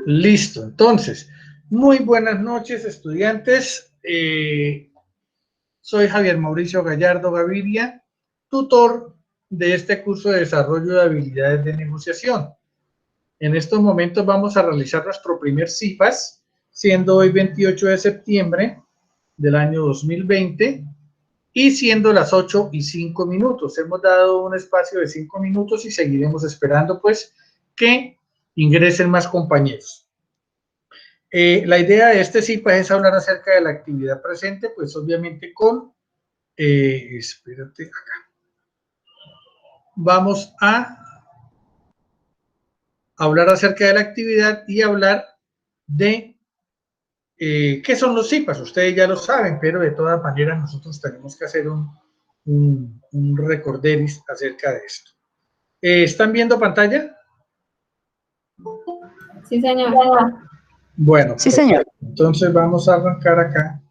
Listo, entonces, muy buenas noches, estudiantes. Soy Javier Mauricio Gallardo Gaviria, tutor de este curso de desarrollo de habilidades de negociación. En estos momentos vamos a realizar nuestro primer CIPAS, siendo hoy 28 de septiembre del año 2020 y siendo las 8:05. Hemos dado un espacio de 5 minutos y seguiremos esperando pues que ingresen más compañeros. La idea de este CIPAS es hablar acerca de la actividad presente, pues obviamente con, espérate acá, vamos a hablar acerca de la actividad y hablar de qué son los CIPAS. Ustedes ya lo saben, pero de todas maneras nosotros tenemos que hacer un recorderis acerca de esto. ¿Están viendo pantalla? Sí, señor. Bueno, sí, señor. Entonces vamos a arrancar acá.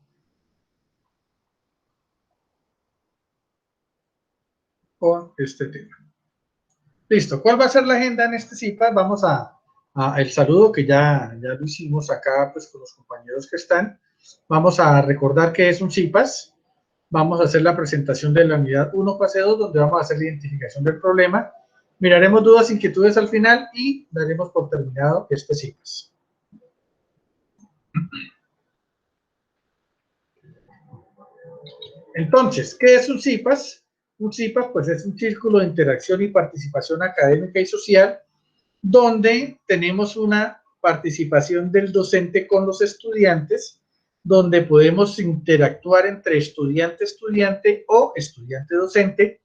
Con este tema. Listo. ¿Cuál va a ser la agenda en este CIPAS? Vamos a el saludo que ya lo hicimos acá pues con los compañeros que están. Vamos a recordar que es un CIPAS. Vamos a hacer la presentación de la unidad 1, fase 2, donde vamos a hacer la identificación del problema. Miraremos dudas, inquietudes al final y daremos por terminado este CIPAS. Entonces, ¿qué es un CIPAS? Un CIPAS pues es un círculo de interacción y participación académica y social donde tenemos una participación del docente con los estudiantes, donde podemos interactuar entre estudiante-estudiante o estudiante-docente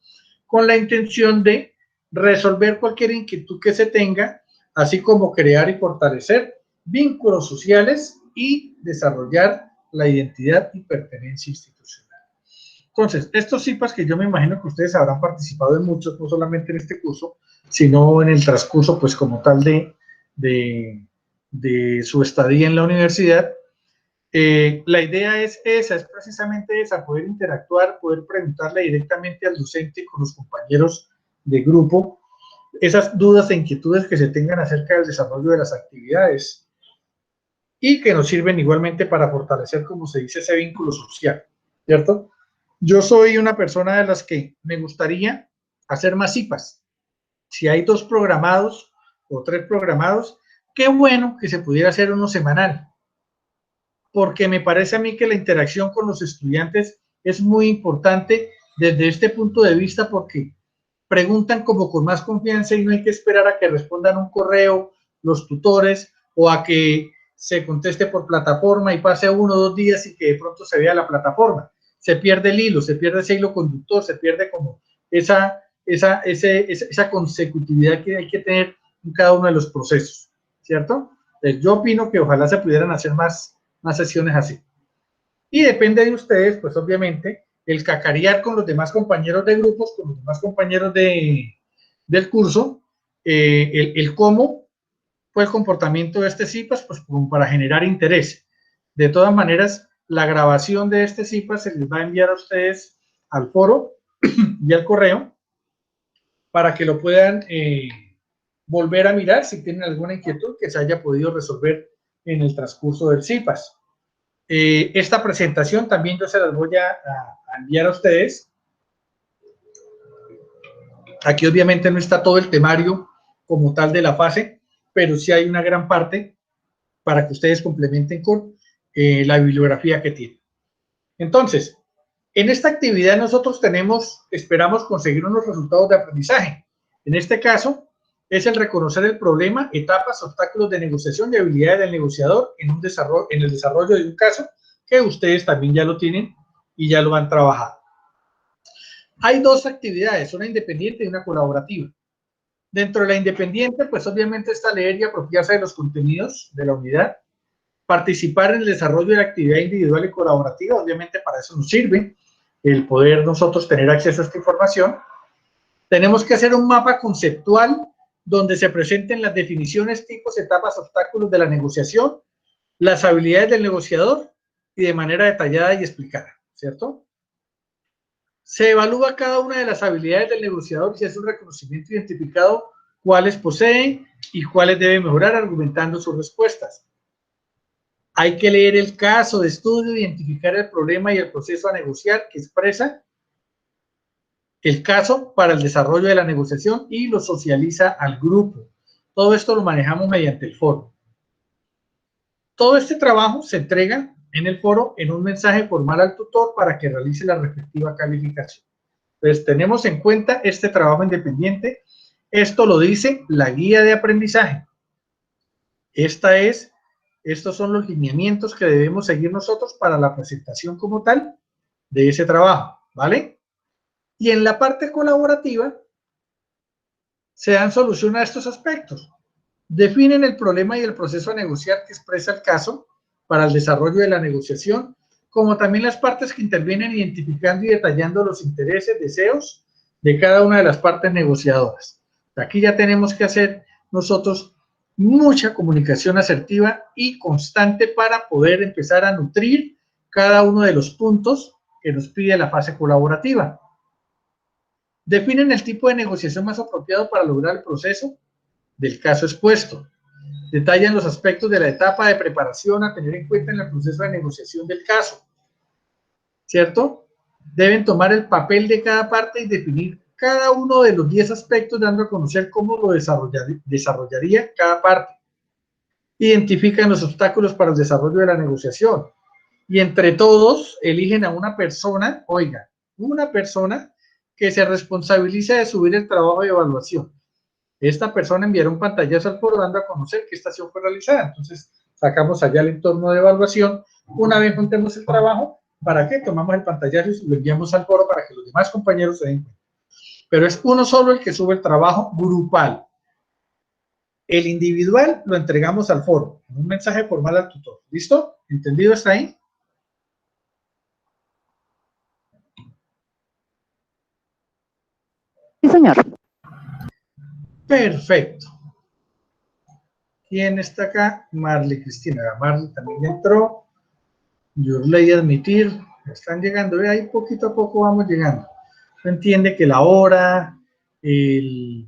con la intención de resolver cualquier inquietud que se tenga, así como crear y fortalecer vínculos sociales y desarrollar la identidad y pertenencia institucional. Entonces, estos CIPAS que yo me imagino que ustedes habrán participado en muchos, no solamente en este curso, sino en el transcurso, pues como tal de su estadía en la universidad. La idea es precisamente esa, poder interactuar, poder preguntarle directamente al docente con los compañeros de grupo, esas dudas e inquietudes que se tengan acerca del desarrollo de las actividades y que nos sirven igualmente para fortalecer, como se dice, ese vínculo social, ¿cierto? Yo soy una persona de las que me gustaría hacer más CIPAS. Si hay 2 programados o 3 programados, qué bueno que se pudiera hacer uno semanal, porque me parece a mí que la interacción con los estudiantes es muy importante desde este punto de vista, porque preguntan como con más confianza y no hay que esperar a que respondan un correo los tutores o a que se conteste por plataforma y pase 1 o 2 días y que de pronto se vea la plataforma. Se pierde el hilo, se pierde ese hilo conductor, se pierde como esa consecutividad que hay que tener en cada uno de los procesos, ¿cierto? Entonces, yo opino que ojalá se pudieran hacer más sesiones así. Y depende de ustedes, pues obviamente, el cacarear con los demás compañeros de grupos, con los demás compañeros del curso, el cómo fue el comportamiento de este CIPAS, pues como para generar interés. De todas maneras, la grabación de este CIPAS se les va a enviar a ustedes al foro y al correo para que lo puedan volver a mirar si tienen alguna inquietud que se haya podido resolver en el transcurso del CIPAS. Esta presentación también yo se las voy a enviar a ustedes. Aquí obviamente no está todo el temario como tal de la fase, pero sí hay una gran parte para que ustedes complementen con la bibliografía que tienen. Entonces, en esta actividad nosotros esperamos conseguir unos resultados de aprendizaje. En este caso, es el reconocer el problema, etapas, obstáculos de negociación y habilidades del negociador en el desarrollo de un caso que ustedes también ya lo tienen y ya lo han trabajado. Hay 2 actividades, una independiente y una colaborativa. Dentro de la independiente, pues obviamente está leer y apropiarse de los contenidos de la unidad, participar en el desarrollo de la actividad individual y colaborativa, obviamente para eso nos sirve el poder nosotros tener acceso a esta información. Tenemos que hacer un mapa conceptual donde se presenten las definiciones, tipos, etapas, obstáculos de la negociación, las habilidades del negociador y de manera detallada y explicada, ¿cierto? Se evalúa cada una de las habilidades del negociador y se hace un reconocimiento identificado cuáles posee y cuáles debe mejorar argumentando sus respuestas. Hay que leer el caso de estudio, identificar el problema y el proceso a negociar que expresa el caso para el desarrollo de la negociación y lo socializa al grupo. Todo esto lo manejamos mediante el foro. Todo este trabajo se entrega en el foro en un mensaje formal al tutor para que realice la respectiva calificación. Entonces, tenemos en cuenta este trabajo independiente. Esto lo dice la guía de aprendizaje. Estos son los lineamientos que debemos seguir nosotros para la presentación como tal de ese trabajo, ¿vale? Y en la parte colaborativa se dan solución a estos aspectos. Definen el problema y el proceso a negociar que expresa el caso para el desarrollo de la negociación, como también las partes que intervienen identificando y detallando los intereses, deseos de cada una de las partes negociadoras. Aquí ya tenemos que hacer nosotros mucha comunicación asertiva y constante para poder empezar a nutrir cada uno de los puntos que nos pide la fase colaborativa. Definen el tipo de negociación más apropiado para lograr el proceso del caso expuesto. Detallan los aspectos de la etapa de preparación a tener en cuenta en el proceso de negociación del caso. ¿Cierto? Deben tomar el papel de cada parte y definir cada uno de los 10 aspectos, dando a conocer cómo lo desarrollaría cada parte. Identifican los obstáculos para el desarrollo de la negociación. Y entre todos eligen a una persona, oiga, una persona que se responsabiliza de subir el trabajo de evaluación. Esta persona enviará un pantallazo al foro dando a conocer qué estación fue realizada. Entonces, sacamos allá el entorno de evaluación. Una vez juntemos el trabajo, ¿para qué? Tomamos el pantallazo y lo enviamos al foro para que los demás compañeros se den cuenta. Pero es uno solo el que sube el trabajo grupal. El individual lo entregamos al foro, en un mensaje formal al tutor. ¿Listo? ¿Entendido hasta ahí? Sí, señor. Perfecto. ¿Quién está acá? Marley Cristina. Marley también entró. Yurley admitir. Están llegando. Ahí poquito a poco vamos llegando. Se entiende que la hora, el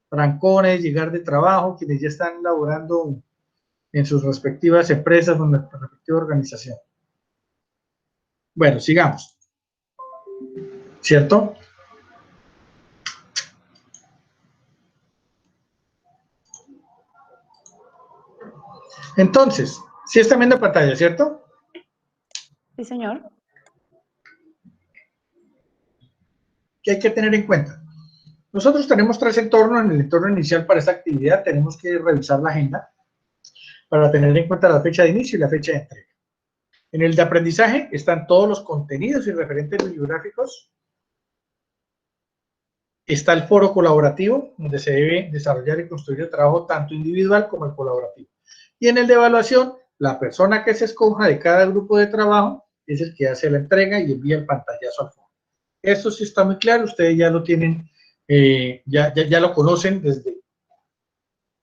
trancones, llegar de trabajo, quienes ya están laborando en sus respectivas empresas o en la respectiva organización. Bueno, sigamos. ¿Cierto? Entonces, sí están viendo pantalla, ¿cierto? Sí, señor. ¿Qué hay que tener en cuenta? Nosotros tenemos 3 entornos. En el entorno inicial para esta actividad tenemos que revisar la agenda para tener en cuenta la fecha de inicio y la fecha de entrega. En el de aprendizaje están todos los contenidos y referentes bibliográficos. Está el foro colaborativo, donde se debe desarrollar y construir el trabajo tanto individual como el colaborativo. Y en el de evaluación, la persona que se escoja de cada grupo de trabajo es el que hace la entrega y envía el pantallazo al foro. Esto sí está muy claro, ustedes ya lo tienen, ya lo conocen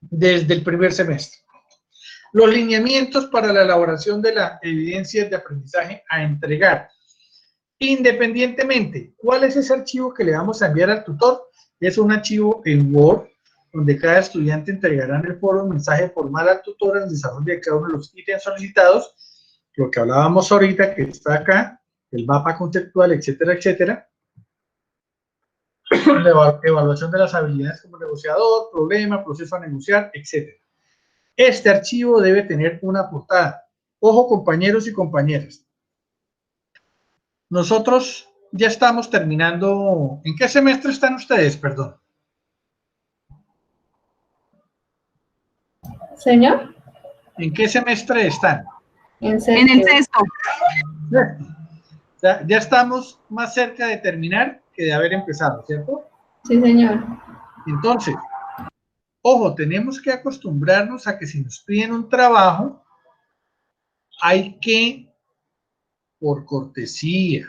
desde el primer semestre. Los lineamientos para la elaboración de las evidencias de aprendizaje a entregar. Independientemente, ¿cuál es ese archivo que le vamos a enviar al tutor? Es un archivo en Word, donde cada estudiante entregará en el foro un mensaje formal al tutor en el desarrollo de cada uno de los ítems solicitados, lo que hablábamos ahorita, que está acá, el mapa conceptual, etcétera, etcétera. La evaluación de las habilidades como negociador, problema, proceso a negociar, etcétera. Este archivo debe tener una portada. Ojo, compañeros y compañeras. Nosotros ya estamos terminando. ¿En qué semestre están ustedes, perdón? Señor. ¿En qué semestre están? En el sexto. Ya estamos más cerca de terminar que de haber empezado, ¿cierto? Sí, señor. Entonces, ojo, tenemos que acostumbrarnos a que si nos piden un trabajo, hay que, por cortesía,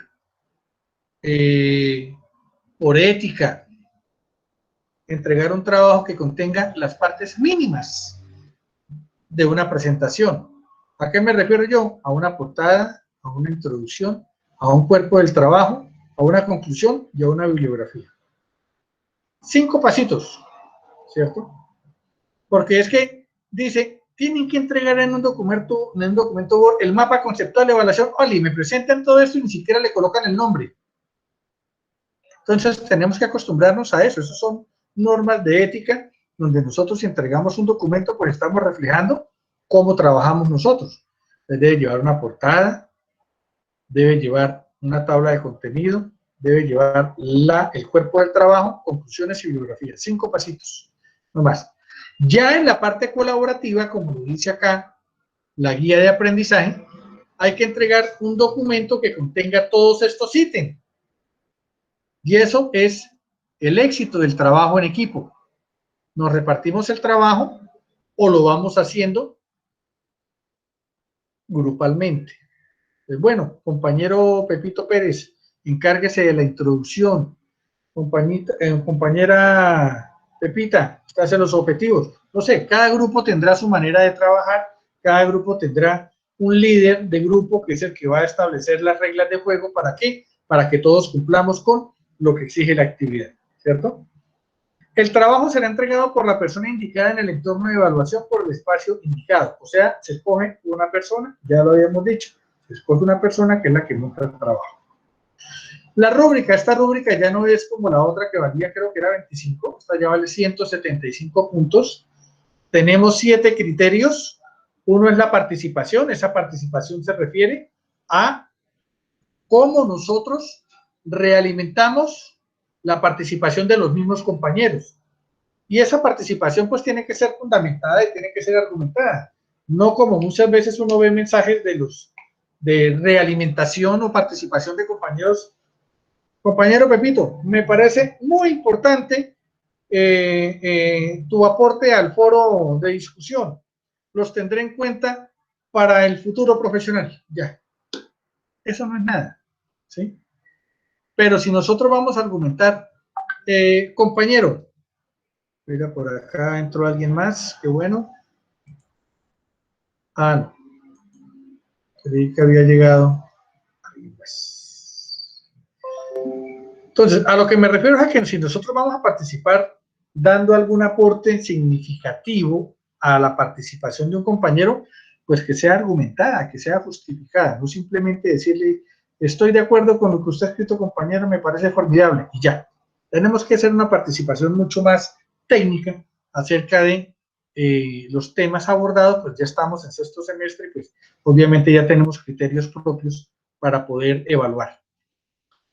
por ética, entregar un trabajo que contenga las partes mínimas de una presentación. ¿A qué me refiero yo? A una portada, a una introducción, a un cuerpo del trabajo, a una conclusión y a una bibliografía. 5 pasitos. ¿cierto? Porque es que dice, tienen que entregar en un documento Word el mapa conceptual de evaluación. Oli, me presentan todo esto y ni siquiera le colocan el nombre. Entonces tenemos que acostumbrarnos a eso. Esas son normas de ética donde nosotros si entregamos un documento pues estamos reflejando cómo trabajamos nosotros. Debe llevar una portada, debe llevar una tabla de contenido, debe llevar el cuerpo del trabajo, conclusiones y bibliografía. 5 pasitos, no más. Ya en la parte colaborativa, como lo dice acá, la guía de aprendizaje, hay que entregar un documento que contenga todos estos ítems. Y eso es el éxito del trabajo en equipo. Nos repartimos el trabajo o lo vamos haciendo grupalmente. Pues bueno, compañero Pepito Pérez, encárguese de la introducción. Compañera Pepita, usted hace los objetivos. No sé, cada grupo tendrá su manera de trabajar, cada grupo tendrá un líder de grupo que es el que va a establecer las reglas de juego. ¿Para qué? Para que todos cumplamos con lo que exige la actividad, ¿cierto? El trabajo será entregado por la persona indicada en el entorno de evaluación por el espacio indicado. O sea, se escoge una persona, ya lo habíamos dicho, se escoge una persona que es la que monta el trabajo. La rúbrica, esta rúbrica ya no es como la otra que valía, creo que era 25, esta ya vale 175 puntos. Tenemos 7 criterios. Uno es la participación, esa participación se refiere a cómo nosotros realimentamos la participación de los mismos compañeros. Y esa participación pues tiene que ser fundamentada y tiene que ser argumentada. No como muchas veces uno ve mensajes de realimentación o participación de compañeros. Compañero Pepito, me parece muy importante tu aporte al foro de discusión. Los tendré en cuenta para el futuro profesional. Ya, eso no es nada, ¿sí? Pero si nosotros vamos a argumentar, compañero, mira, por acá entró alguien más, qué bueno. Ah, no. Creí que había llegado. Entonces, a lo que me refiero es a que si nosotros vamos a participar dando algún aporte significativo a la participación de un compañero, pues que sea argumentada, que sea justificada, no simplemente decirle, estoy de acuerdo con lo que usted ha escrito, compañero, me parece formidable, y ya. Tenemos que hacer una participación mucho más técnica acerca de los temas abordados, pues ya estamos en 6º semestre, pues obviamente ya tenemos criterios propios para poder evaluar.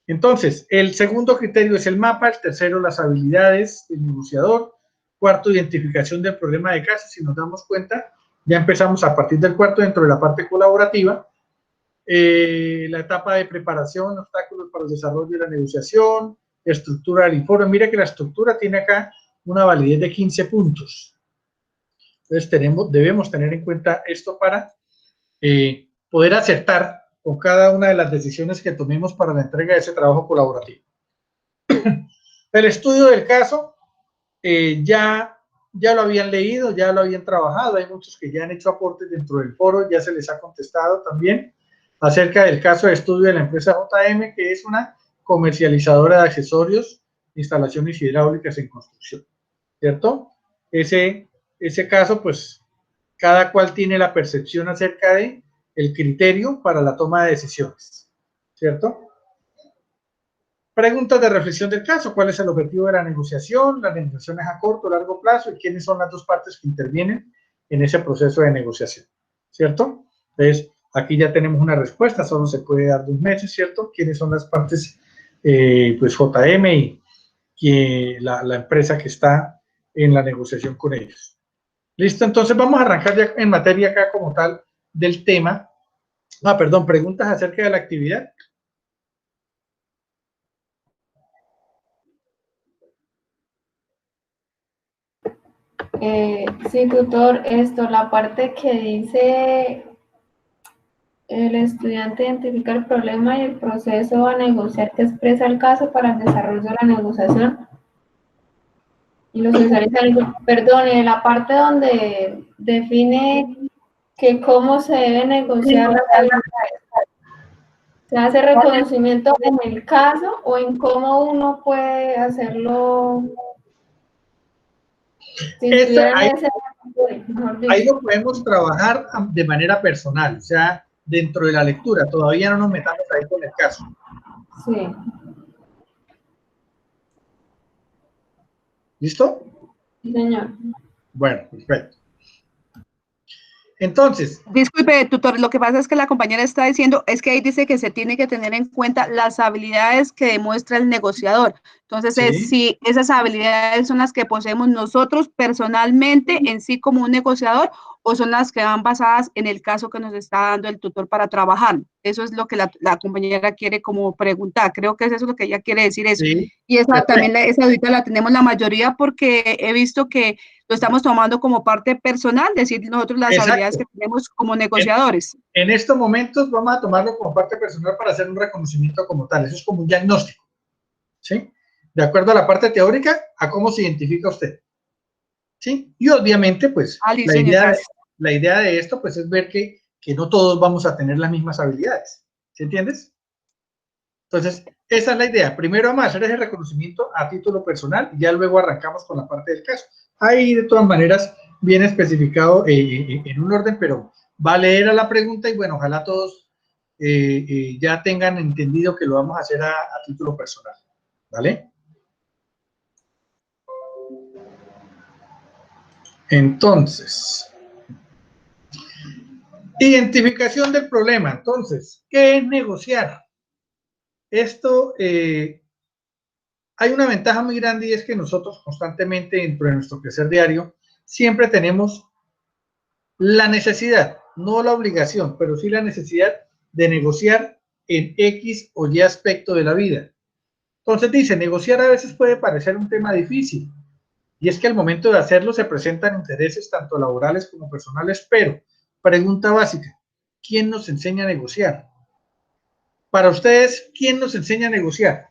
Entonces, el segundo criterio es el mapa, el tercero las habilidades del negociador, cuarto identificación del problema de caso. Si nos damos cuenta, ya empezamos a partir del cuarto dentro de la parte colaborativa, la etapa de preparación, obstáculos para el desarrollo de la negociación, estructura del informe. Mira que la estructura tiene acá una validez de 15 puntos. Entonces debemos tener en cuenta esto para poder acertar con cada una de las decisiones que tomemos para la entrega de ese trabajo colaborativo. El estudio del caso ya lo habían leído, ya lo habían trabajado, hay muchos que ya han hecho aportes dentro del foro, ya se les ha contestado también acerca del caso de estudio de la empresa JM, que es una comercializadora de accesorios, instalaciones hidráulicas en construcción, ¿cierto? Ese caso, pues, cada cual tiene la percepción acerca de el criterio para la toma de decisiones, ¿cierto? Preguntas de reflexión del caso. ¿Cuál es el objetivo de la negociación? ¿La negociación es a corto o largo plazo? ¿Y quiénes son las dos partes que intervienen en ese proceso de negociación? ¿Cierto? Entonces, aquí ya tenemos una respuesta. Solo se puede dar 2 meses, ¿cierto? ¿Quiénes son las partes? Pues JM y la empresa que está en la negociación con ellos. Listo, entonces vamos a arrancar ya en materia acá como tal del tema. Perdón, preguntas acerca de la actividad. Sí, tutor, la parte que dice el estudiante identifica el problema y el proceso a negociar que expresa el caso para el desarrollo de la negociación. Y los perdón, en la parte donde define que cómo se debe negociar, ¿se hace reconocimiento en el caso o en cómo uno puede hacerlo? Si Esta, estuvieran ahí, ese, mejor ahí dicho. lo podemos trabajar de manera personal, o sea, dentro de la lectura. Todavía no nos metamos ahí con el caso. Sí. ¿Listo? Sí, señor. Bueno, perfecto. Entonces, Disculpe, tutor, lo que pasa es que la compañera está diciendo, es que ahí dice que se tiene que tener en cuenta las habilidades que demuestra el negociador. Entonces, sí, si esas habilidades son las que poseemos nosotros personalmente en sí como un negociador o son las que van basadas en el caso que nos está dando el tutor para trabajar. Eso es lo que la compañera quiere como preguntar. Creo que es eso lo que ella quiere decir eso. sí, Y esa también, perfecto. esa ahorita la tenemos la mayoría porque he visto que lo estamos tomando como parte personal, decir nosotros las habilidades que Exacto. tenemos como En, negociadores. en estos momentos vamos a tomarlo como parte personal para hacer un reconocimiento como tal. Eso es como un diagnóstico, ¿sí? De acuerdo a la parte teórica, a cómo se identifica usted, ¿sí? Y obviamente, pues, Listo, señor, gracias. la idea de esto, pues, es ver que no todos vamos a tener las mismas habilidades, ¿sí entiendes? Entonces, esa es la idea. Primero vamos a hacer ese reconocimiento a título personal y ya luego arrancamos con la parte del caso. Ahí, de todas maneras, viene especificado en un orden, pero va a leer a la pregunta y bueno, ojalá todos ya tengan entendido que lo vamos a hacer a título personal. ¿Vale? Entonces, identificación del problema. Entonces, ¿qué es negociar? Esto, hay una ventaja muy grande y es que nosotros constantemente dentro de nuestro quehacer diario siempre tenemos la necesidad, no la obligación, pero sí la necesidad de negociar en X o Y aspecto de la vida. Entonces dice, negociar a veces puede parecer un tema difícil y es que al momento de hacerlo se presentan intereses tanto laborales como personales, pero pregunta básica, ¿quién nos enseña a negociar? Para ustedes, ¿quién nos enseña a negociar?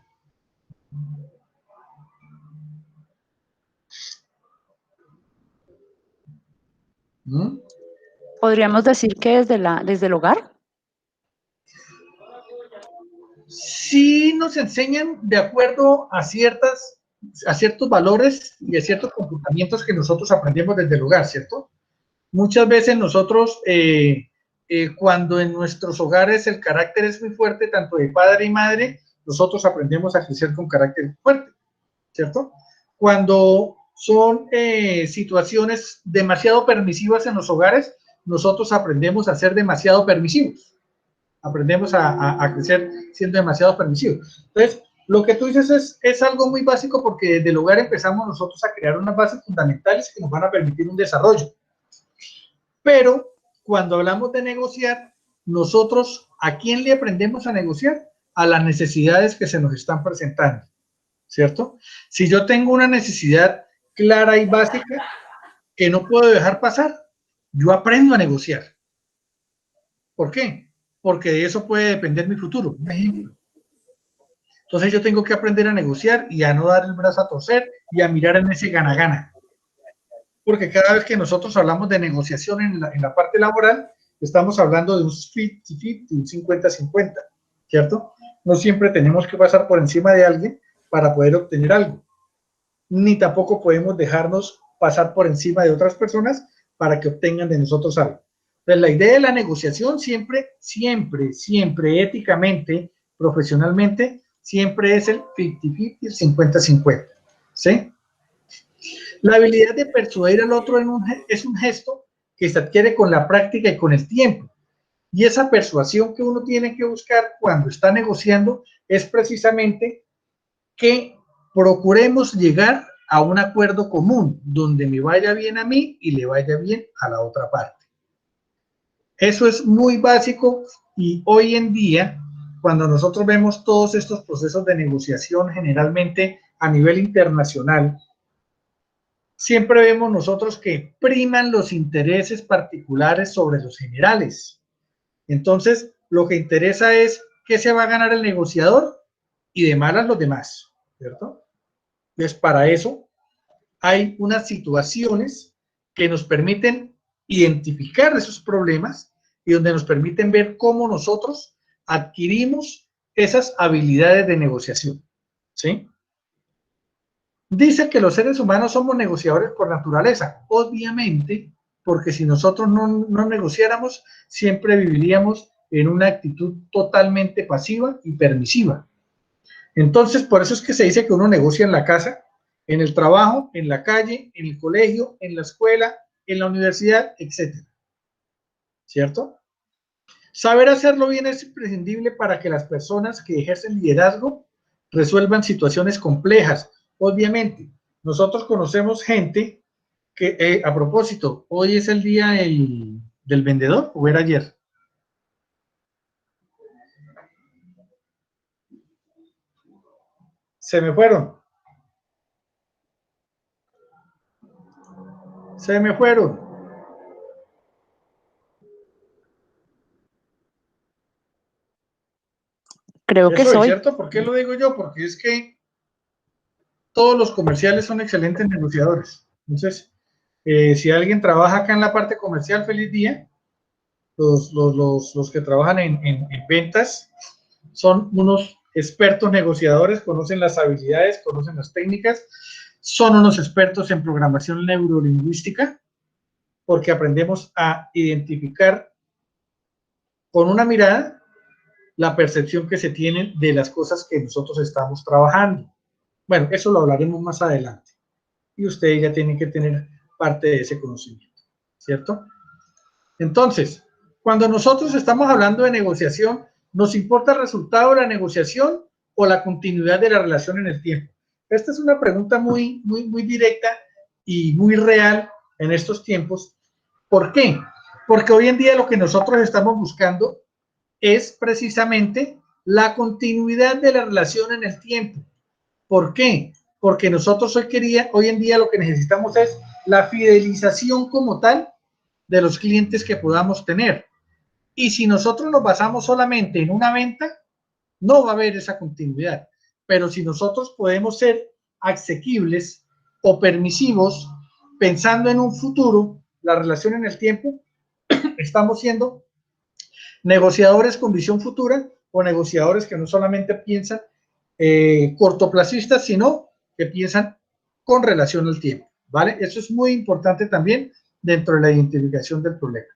¿Mm? Podríamos decir que desde el hogar. Sí nos enseñan de acuerdo a ciertos valores y a ciertos comportamientos que nosotros aprendemos desde el hogar, ¿cierto? Muchas veces nosotros, cuando en nuestros hogares el carácter es muy fuerte, tanto de padre y madre, nosotros aprendemos a crecer con carácter fuerte, ¿cierto? Cuando son situaciones demasiado permisivas en los hogares, nosotros aprendemos a ser demasiado permisivos. Aprendemos a crecer siendo demasiado permisivos. Entonces, lo que tú dices es algo muy básico porque desde el hogar empezamos nosotros a crear unas bases fundamentales que nos van a permitir un desarrollo. Pero cuando hablamos de negociar, nosotros, ¿a quién le aprendemos a negociar? A las necesidades que se nos están presentando, ¿cierto? Si yo tengo una necesidad clara y básica que no puedo dejar pasar, yo aprendo a negociar. ¿Por qué? Porque de eso puede depender mi futuro. Por ejemplo, entonces yo tengo que aprender a negociar y a no dar el brazo a torcer y a mirar en ese gana-gana. Porque cada vez que nosotros hablamos de negociación en la parte laboral, estamos hablando de un 50-50, un 50-50, ¿cierto? No siempre tenemos que pasar por encima de alguien para poder obtener algo. Ni tampoco podemos dejarnos pasar por encima de otras personas para que obtengan de nosotros algo. Entonces, la idea de la negociación siempre, siempre, siempre, éticamente, profesionalmente, siempre es el 50-50, el 50-50, ¿sí? La habilidad de persuadir al otro es un gesto que se adquiere con la práctica y con el tiempo. Y esa persuasión que uno tiene que buscar cuando está negociando es precisamente que procuremos llegar a un acuerdo común donde me vaya bien a mí y le vaya bien a la otra parte. Eso es muy básico y hoy en día, cuando nosotros vemos todos estos procesos de negociación generalmente a nivel internacional, siempre vemos nosotros que priman los intereses particulares sobre los generales. Entonces, lo que interesa es qué se va a ganar el negociador y de malas los demás, ¿cierto? Entonces, para eso hay unas situaciones que nos permiten identificar esos problemas y donde nos permiten ver cómo nosotros adquirimos esas habilidades de negociación, ¿sí? Dice que los seres humanos somos negociadores por naturaleza, obviamente, porque si nosotros no negociáramos, siempre viviríamos en una actitud totalmente pasiva y permisiva. Entonces, por eso es que se dice que uno negocia en la casa, en el trabajo, en la calle, en el colegio, en la escuela, en la universidad, etc. ¿Cierto? Saber hacerlo bien es imprescindible para que las personas que ejercen liderazgo resuelvan situaciones complejas. Obviamente, nosotros conocemos gente que, a propósito, hoy es el día del vendedor, ¿o era ayer? Se me fueron. Se me fueron. Creo que Eso es soy. cierto. ¿Por qué lo digo yo? Porque es que todos los comerciales son excelentes negociadores. Entonces, si alguien trabaja acá en la parte comercial, feliz día. Los que trabajan en ventas son unos expertos negociadores, conocen las habilidades, conocen las técnicas, son unos expertos en programación neurolingüística, porque aprendemos a identificar con una mirada la percepción que se tiene de las cosas que nosotros estamos trabajando. Bueno, eso lo hablaremos más adelante. Y ustedes ya tienen que tener parte de ese conocimiento, ¿cierto? Entonces, cuando nosotros estamos hablando de negociación, ¿nos importa el resultado de la negociación o la continuidad de la relación en el tiempo? Esta es una pregunta muy directa y muy real en estos tiempos. ¿Por qué? Porque hoy en día lo que nosotros estamos buscando es precisamente la continuidad de la relación en el tiempo. ¿Por qué? Porque nosotros hoy en día lo que necesitamos es la fidelización como tal de los clientes que podamos tener. Y si nosotros nos basamos solamente en una venta, no va a haber esa continuidad. Pero si nosotros podemos ser asequibles o permisivos, pensando en un futuro, la relación en el tiempo, estamos siendo negociadores con visión futura o negociadores que no solamente piensan cortoplacistas, sino que piensan con relación al tiempo, ¿vale? Eso es muy importante también dentro de la identificación del problema.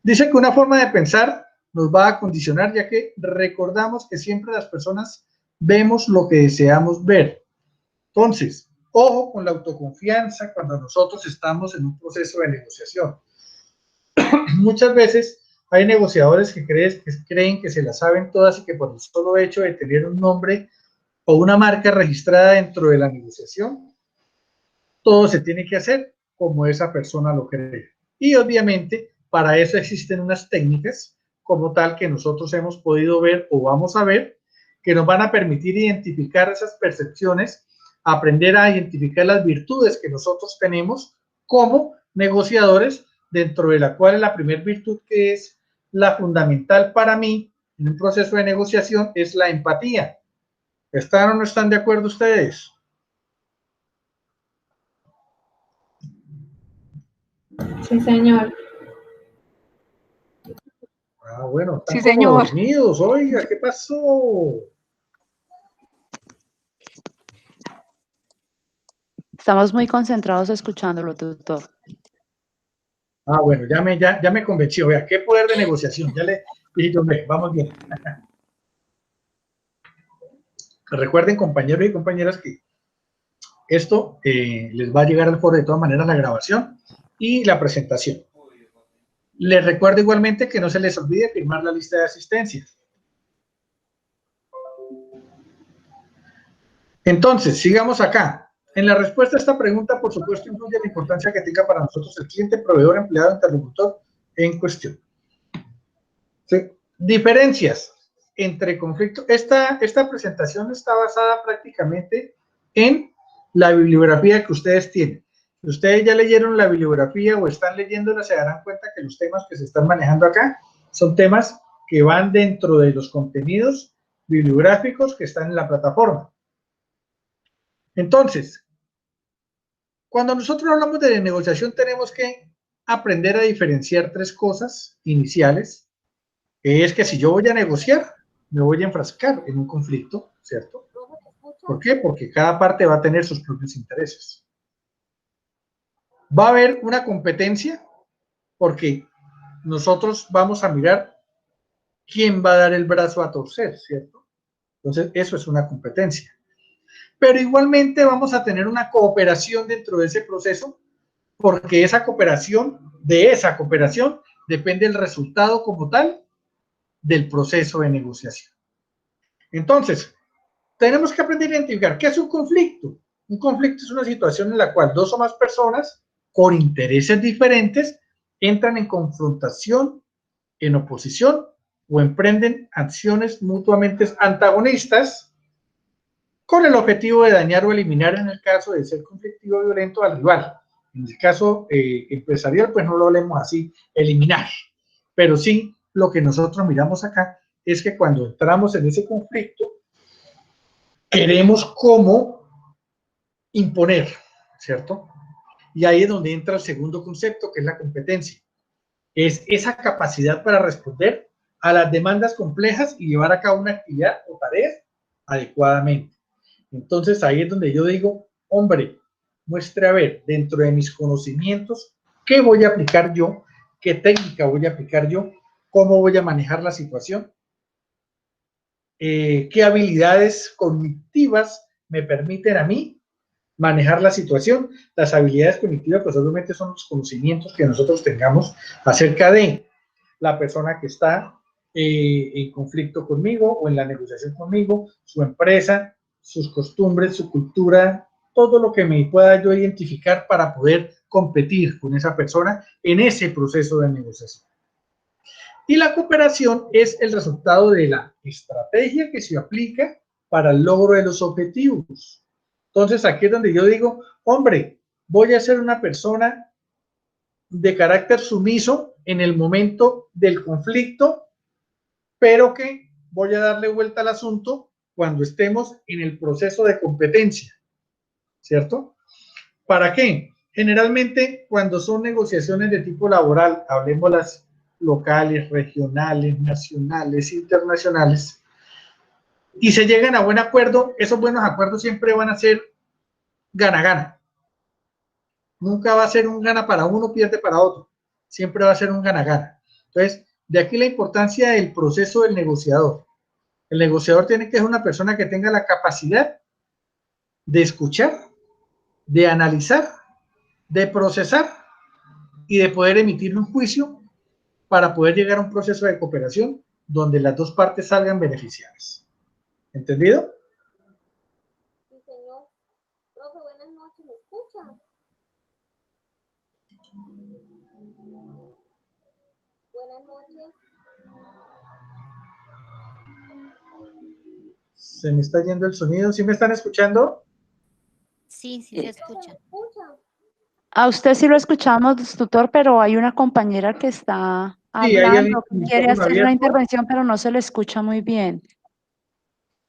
Dice que una forma de pensar nos va a condicionar, ya que recordamos que siempre las personas vemos lo que deseamos ver. Entonces, ojo con la autoconfianza cuando nosotros estamos en un proceso de negociación. Muchas veces hay negociadores que creen que se las saben todas y que por el solo hecho de tener un nombre o una marca registrada dentro de la negociación, todo se tiene que hacer como esa persona lo cree. Y obviamente para eso existen unas técnicas como tal que nosotros hemos podido ver o vamos a ver que nos van a permitir identificar esas percepciones, aprender a identificar las virtudes que nosotros tenemos como negociadores, dentro de la cual la primera virtud, que es la fundamental para mí en un proceso de negociación, es la empatía. ¿Están o no están de acuerdo ustedes? Sí, señor. Ah, bueno, están Sí, como señor. dormidos. Oiga, ¿qué pasó? Estamos muy concentrados escuchándolo, tutor. Ah, bueno, ya me convenció. Vea, qué poder de negociación. Ya le dije, hombre, vamos bien. Recuerden, compañeros y compañeras, que esto les va a llegar al foro de todas maneras la grabación y la presentación. Les recuerdo igualmente que no se les olvide firmar la lista de asistencia. Entonces, sigamos acá. En la respuesta a esta pregunta, por supuesto, influye la importancia que tenga para nosotros el cliente, proveedor, empleado, interlocutor en cuestión. ¿Sí? Diferencias entre conflictos. Esta presentación está basada prácticamente en la bibliografía que ustedes tienen. Si ustedes ya leyeron la bibliografía o están leyéndola, se darán cuenta que los temas que se están manejando acá son temas que van dentro de los contenidos bibliográficos que están en la plataforma. Entonces, cuando nosotros hablamos de negociación, tenemos que aprender a diferenciar tres cosas iniciales. Es que si yo voy a negociar, me voy a enfrascar en un conflicto, ¿cierto? ¿Por qué? Porque cada parte va a tener sus propios intereses. Va a haber una competencia porque nosotros vamos a mirar quién va a dar el brazo a torcer, ¿cierto? Entonces, eso es una competencia. Pero igualmente vamos a tener una cooperación dentro de ese proceso, porque de esa cooperación depende el resultado como tal del proceso de negociación. Entonces, tenemos que aprender a identificar qué es un conflicto. Un conflicto es una situación en la cual dos o más personas con intereses diferentes entran en confrontación, en oposición o emprenden acciones mutuamente antagonistas con el objetivo de dañar o eliminar, en el caso de ser conflictivo o violento, al rival. En el caso empresarial, pues no lo hablemos así, eliminar. Pero sí, lo que nosotros miramos acá es que cuando entramos en ese conflicto, queremos cómo imponer, ¿cierto? Y ahí es donde entra el segundo concepto, que es la competencia. Es esa capacidad para responder a las demandas complejas y llevar a cabo una actividad o tarea adecuadamente. Entonces ahí es donde yo digo, hombre, muestre a ver dentro de mis conocimientos qué voy a aplicar yo, qué técnica voy a aplicar yo, cómo voy a manejar la situación, qué habilidades cognitivas me permiten a mí manejar la situación. Las habilidades cognitivas, pues obviamente son los conocimientos que nosotros tengamos acerca de la persona que está en conflicto conmigo o en la negociación conmigo, su empresa, sus costumbres, su cultura, todo lo que me pueda yo identificar para poder competir con esa persona en ese proceso de negociación. Y la cooperación es el resultado de la estrategia que se aplica para el logro de los objetivos. Entonces, aquí es donde yo digo, hombre, voy a ser una persona de carácter sumiso en el momento del conflicto, pero que voy a darle vuelta al asunto cuando estemos en el proceso de competencia, ¿cierto? ¿Para qué? Generalmente, cuando son negociaciones de tipo laboral, hablemos las locales, regionales, nacionales, internacionales, y se llegan a buen acuerdo, esos buenos acuerdos siempre van a ser gana-gana. Nunca va a ser un gana para uno, pierde para otro. Siempre va a ser un gana-gana. Entonces, de aquí la importancia del proceso del negociador. El negociador tiene que ser una persona que tenga la capacidad de escuchar, de analizar, de procesar y de poder emitir un juicio para poder llegar a un proceso de cooperación donde las dos partes salgan beneficiadas. ¿Entendido? Sí, señor. Profe, buenas noches, ¿me escucha? Buenas noches. Se me está yendo el sonido. ¿Sí me están escuchando? Sí, sí se escucha. A usted sí lo escuchamos, tutor, pero hay una compañera que está Sí, hay alguien hablando, con el quiere micrófono hacer una abierto. intervención, pero no se le escucha muy bien.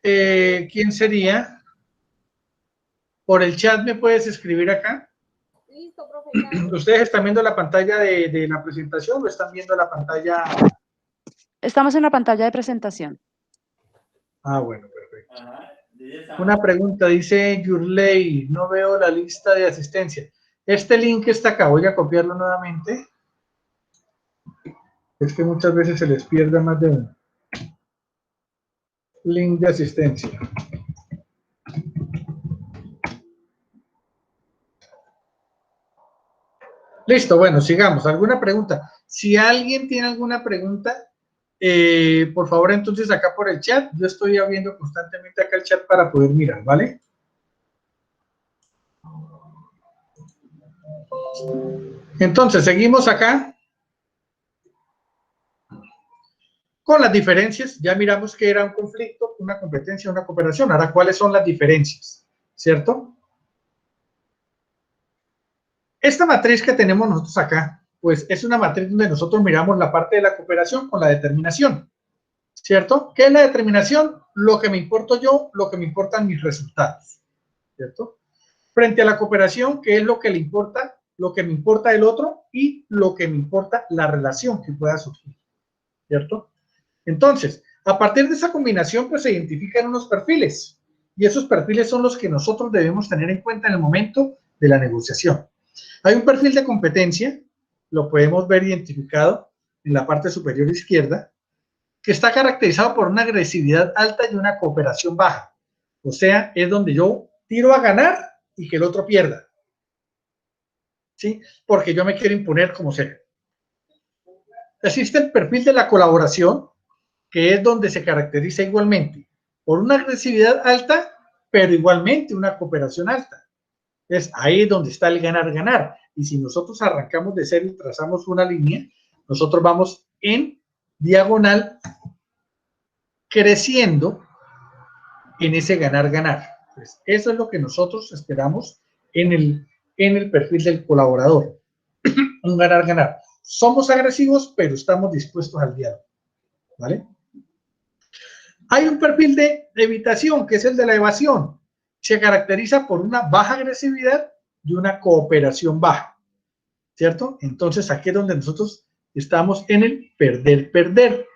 ¿Quién sería? Por el chat me puedes escribir acá. Listo, profe. Gracias. ¿Ustedes están viendo la pantalla de la presentación o están viendo la pantalla? Estamos en la pantalla de presentación. Ah, bueno, perfecto. Una pregunta, dice Yurley, no veo la lista de asistencia. Este link está acá, voy a copiarlo nuevamente. Es que muchas veces se les pierde más de uno. Link de asistencia. Listo, bueno, sigamos. ¿Alguna pregunta? Si alguien tiene alguna pregunta, por favor, entonces acá por el chat. Yo estoy abriendo constantemente acá el chat para poder mirar, ¿vale? Entonces, seguimos acá con las diferencias. Ya miramos que era un conflicto, una competencia, una cooperación. Ahora, ¿cuáles son las diferencias? ¿Cierto? Esta matriz que tenemos nosotros acá, pues es una matriz donde nosotros miramos la parte de la cooperación con la determinación, ¿cierto? ¿Qué es la determinación? Lo que me importo yo, lo que me importan mis resultados, ¿cierto? Frente a la cooperación, ¿qué es lo que le importa? Lo que me importa el otro y lo que me importa la relación que pueda surgir, ¿cierto? Entonces, a partir de esa combinación, pues se identifican unos perfiles. Y esos perfiles son los que nosotros debemos tener en cuenta en el momento de la negociación. Hay un perfil de competencia, lo podemos ver identificado en la parte superior izquierda, que está caracterizado por una agresividad alta y una cooperación baja. O sea, es donde yo tiro a ganar y que el otro pierda. ¿Sí? Porque yo me quiero imponer como sea. Existe el perfil de la colaboración, que es donde se caracteriza igualmente por una agresividad alta, pero igualmente una cooperación alta. Es ahí donde está el ganar-ganar. Y si nosotros arrancamos de cero y trazamos una línea, nosotros vamos en diagonal creciendo en ese ganar-ganar. Pues eso es lo que nosotros esperamos en el perfil del colaborador. Un ganar-ganar. Somos agresivos, pero estamos dispuestos al diálogo. ¿Vale? Hay un perfil de evitación, que es el de la evasión. Se caracteriza por una baja agresividad y una cooperación baja. ¿Cierto? Entonces, aquí es donde nosotros estamos en el perder-perder.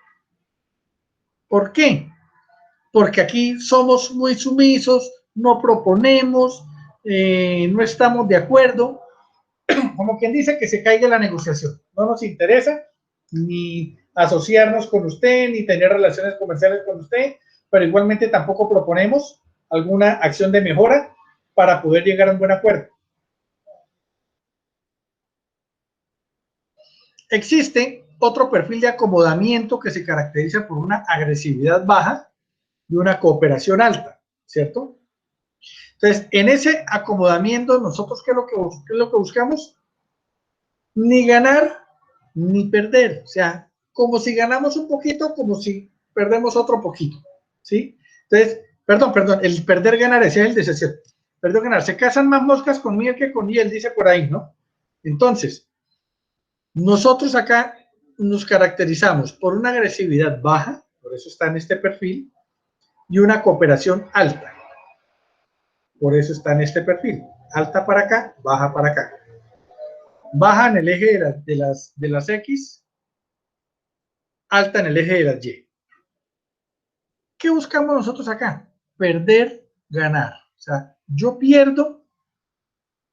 ¿Por qué? Porque aquí somos muy sumisos, no proponemos, no estamos de acuerdo, como quien dice que se caiga la negociación. No nos interesa ni asociarnos con usted, ni tener relaciones comerciales con usted, pero igualmente tampoco proponemos alguna acción de mejora para poder llegar a un buen acuerdo. Existe otro perfil de acomodamiento que se caracteriza por una agresividad baja y una cooperación alta, ¿cierto? Entonces, en ese acomodamiento, nosotros, ¿qué es lo que buscamos? Ni ganar, ni perder. O sea, como si ganamos un poquito, como si perdemos otro poquito, ¿sí? Entonces, perdón, el perder-ganar, ese es el desacierto. Perder-ganar, se casan más moscas con miel que con miel, dice por ahí, ¿no? Entonces, nosotros acá nos caracterizamos por una agresividad baja, por eso está en este perfil, y una cooperación alta. Por eso está en este perfil. Alta para acá, baja para acá. Baja en el eje de las X, alta en el eje de las Y. ¿Qué buscamos nosotros acá? Perder, ganar. O sea, yo pierdo,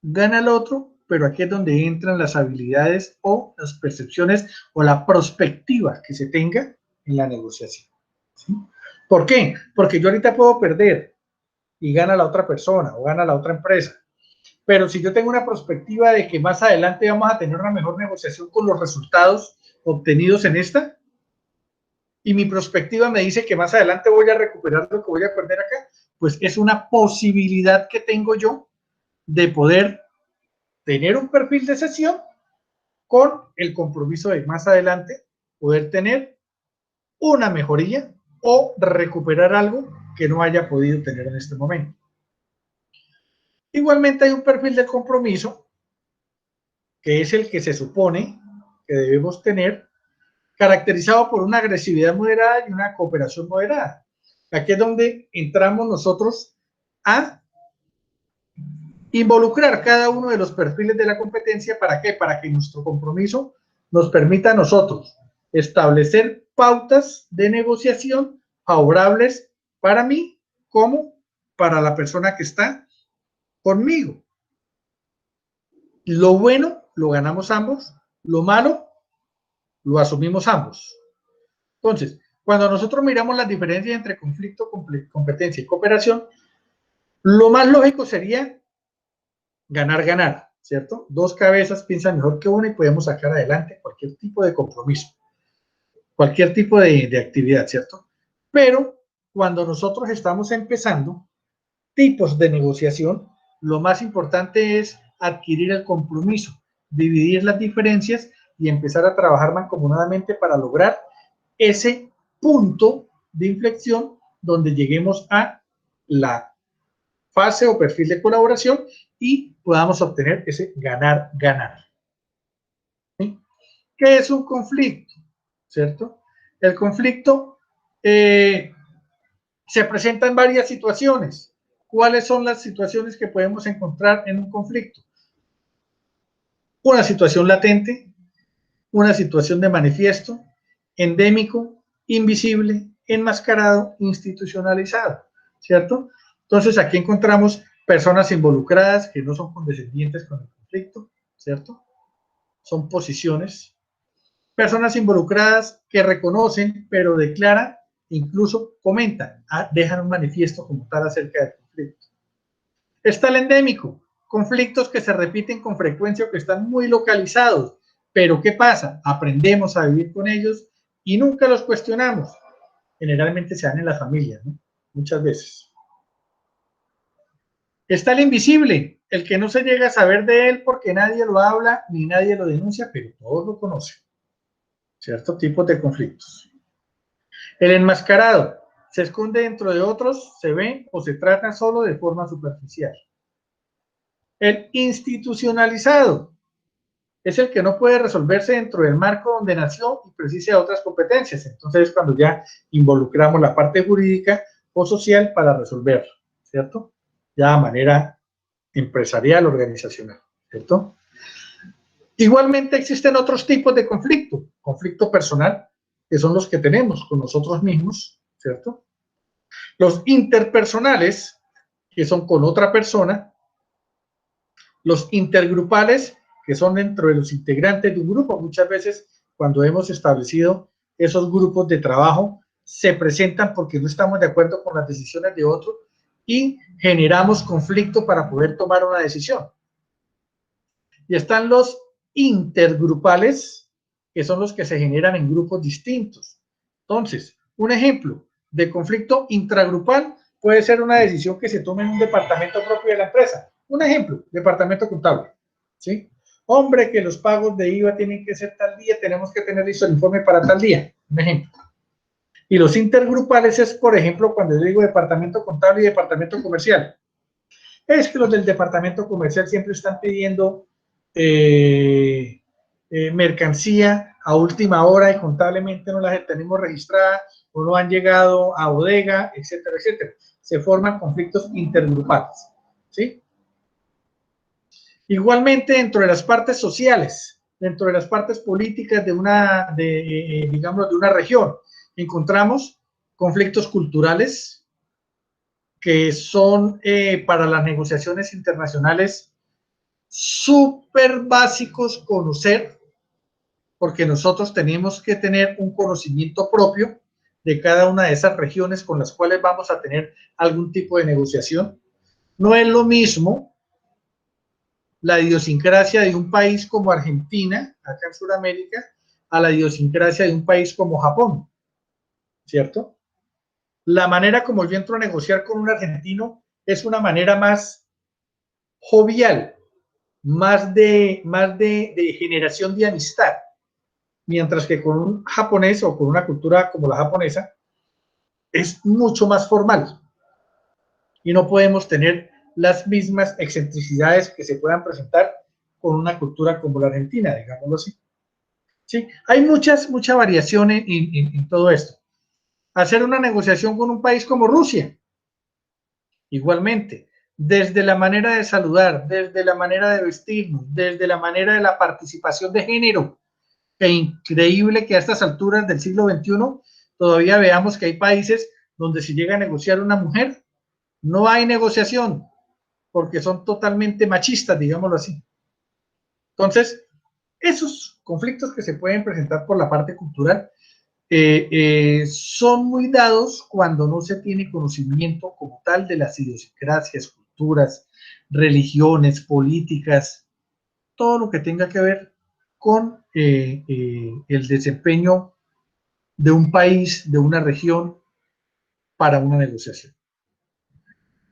gana el otro, pero aquí es donde entran las habilidades o las percepciones o la perspectiva que se tenga en la negociación. ¿Sí? ¿Por qué? Porque yo ahorita puedo perder y gana la otra persona o gana la otra empresa. Pero si yo tengo una perspectiva de que más adelante vamos a tener una mejor negociación con los resultados obtenidos en esta, y mi perspectiva me dice que más adelante voy a recuperar lo que voy a perder acá, pues es una posibilidad que tengo yo de poder tener un perfil de sesión con el compromiso de más adelante poder tener una mejoría o recuperar algo que no haya podido tener en este momento. Igualmente hay un perfil de compromiso, que es el que se supone que debemos tener, caracterizado por una agresividad moderada y una cooperación moderada. Aquí es donde entramos nosotros a involucrar cada uno de los perfiles de la competencia. ¿Para qué? Para que nuestro compromiso nos permita a nosotros establecer pautas de negociación favorables para mí como para la persona que está conmigo. Lo bueno lo ganamos ambos, lo malo lo asumimos ambos. Entonces, cuando nosotros miramos las diferencias entre conflicto, competencia y cooperación, lo más lógico sería ganar-ganar, ¿cierto? Dos cabezas piensan mejor que una y podemos sacar adelante cualquier tipo de compromiso, cualquier tipo de actividad, ¿cierto? Pero cuando nosotros estamos empezando tipos de negociación, lo más importante es adquirir el compromiso, dividir las diferencias y empezar a trabajar mancomunadamente para lograr ese punto de inflexión donde lleguemos a la fase o perfil de colaboración y podamos obtener ese ganar-ganar. ¿Sí? ¿Qué es un conflicto? ¿Cierto? El conflicto se presenta en varias situaciones. ¿Cuáles son las situaciones que podemos encontrar en un conflicto? Una situación latente, una situación de manifiesto, endémico, invisible, enmascarado, institucionalizado, ¿cierto? Entonces, aquí encontramos personas involucradas que no son condescendientes con el conflicto, ¿cierto? Son posiciones. Personas involucradas que reconocen, pero declaran, incluso comentan, dejan un manifiesto como tal acerca del conflicto. Está el endémico, conflictos que se repiten con frecuencia o que están muy localizados, pero ¿qué pasa? Aprendemos a vivir con ellos y nunca los cuestionamos. Generalmente se dan en la familia, ¿no? Muchas veces. Está el invisible, el que no se llega a saber de él porque nadie lo habla ni nadie lo denuncia, pero todos lo conocen. Ciertos tipos de conflictos. El enmascarado se esconde dentro de otros, se ve o se trata solo de forma superficial. El institucionalizado es el que no puede resolverse dentro del marco donde nació y precisa de otras competencias. Entonces es cuando ya involucramos la parte jurídica o social para resolverlo, ¿cierto? Ya de manera empresarial, organizacional, ¿cierto? Igualmente existen otros tipos de conflicto. Conflicto personal, que son los que tenemos con nosotros mismos, ¿cierto? Los interpersonales, que son con otra persona. Los intergrupales, que son dentro de los integrantes de un grupo. Muchas veces, cuando hemos establecido esos grupos de trabajo, se presentan porque no estamos de acuerdo con las decisiones de otro y generamos conflicto para poder tomar una decisión. Y están los intergrupales, que son los que se generan en grupos distintos. Entonces, un ejemplo de conflicto intragrupal puede ser una decisión que se tome en un departamento propio de la empresa. Un ejemplo, departamento contable, ¿sí? Hombre, que los pagos de IVA tienen que ser tal día, tenemos que tener listo el informe para tal día, un ejemplo. Y los intergrupales es, por ejemplo, cuando yo digo departamento contable y departamento comercial. Es que los del departamento comercial siempre están pidiendo mercancía a última hora y contablemente no las tenemos registradas o no han llegado a bodega, etcétera, etcétera. Se forman conflictos intergrupales, ¿sí? Igualmente dentro de las partes sociales, dentro de las partes políticas de digamos, de una región, encontramos conflictos culturales que son para las negociaciones internacionales súper básicos conocer, porque nosotros tenemos que tener un conocimiento propio de cada una de esas regiones con las cuales vamos a tener algún tipo de negociación. No es lo mismo la idiosincrasia de un país como Argentina, acá en Sudamérica, a la idiosincrasia de un país como Japón, ¿cierto? La manera como yo entro a negociar con un argentino es una manera más jovial, más de generación de amistad, mientras que con un japonés o con una cultura como la japonesa es mucho más formal y no podemos tener las mismas excentricidades que se puedan presentar con una cultura como la argentina, digámoslo así. Sí, hay mucha variación en todo esto. Hacer una negociación con un país como Rusia, igualmente, desde la manera de saludar, desde la manera de vestirnos, desde la manera de la participación de género. E increíble que a estas alturas del siglo XXI todavía veamos que hay países donde si llega a negociar una mujer, no hay negociación, porque son totalmente machistas, digámoslo así. Entonces, esos conflictos que se pueden presentar por la parte cultural son muy dados cuando no se tiene conocimiento como tal de las idiosincrasias, culturas, religiones, políticas, todo lo que tenga que ver con el desempeño de un país, de una región, para una negociación.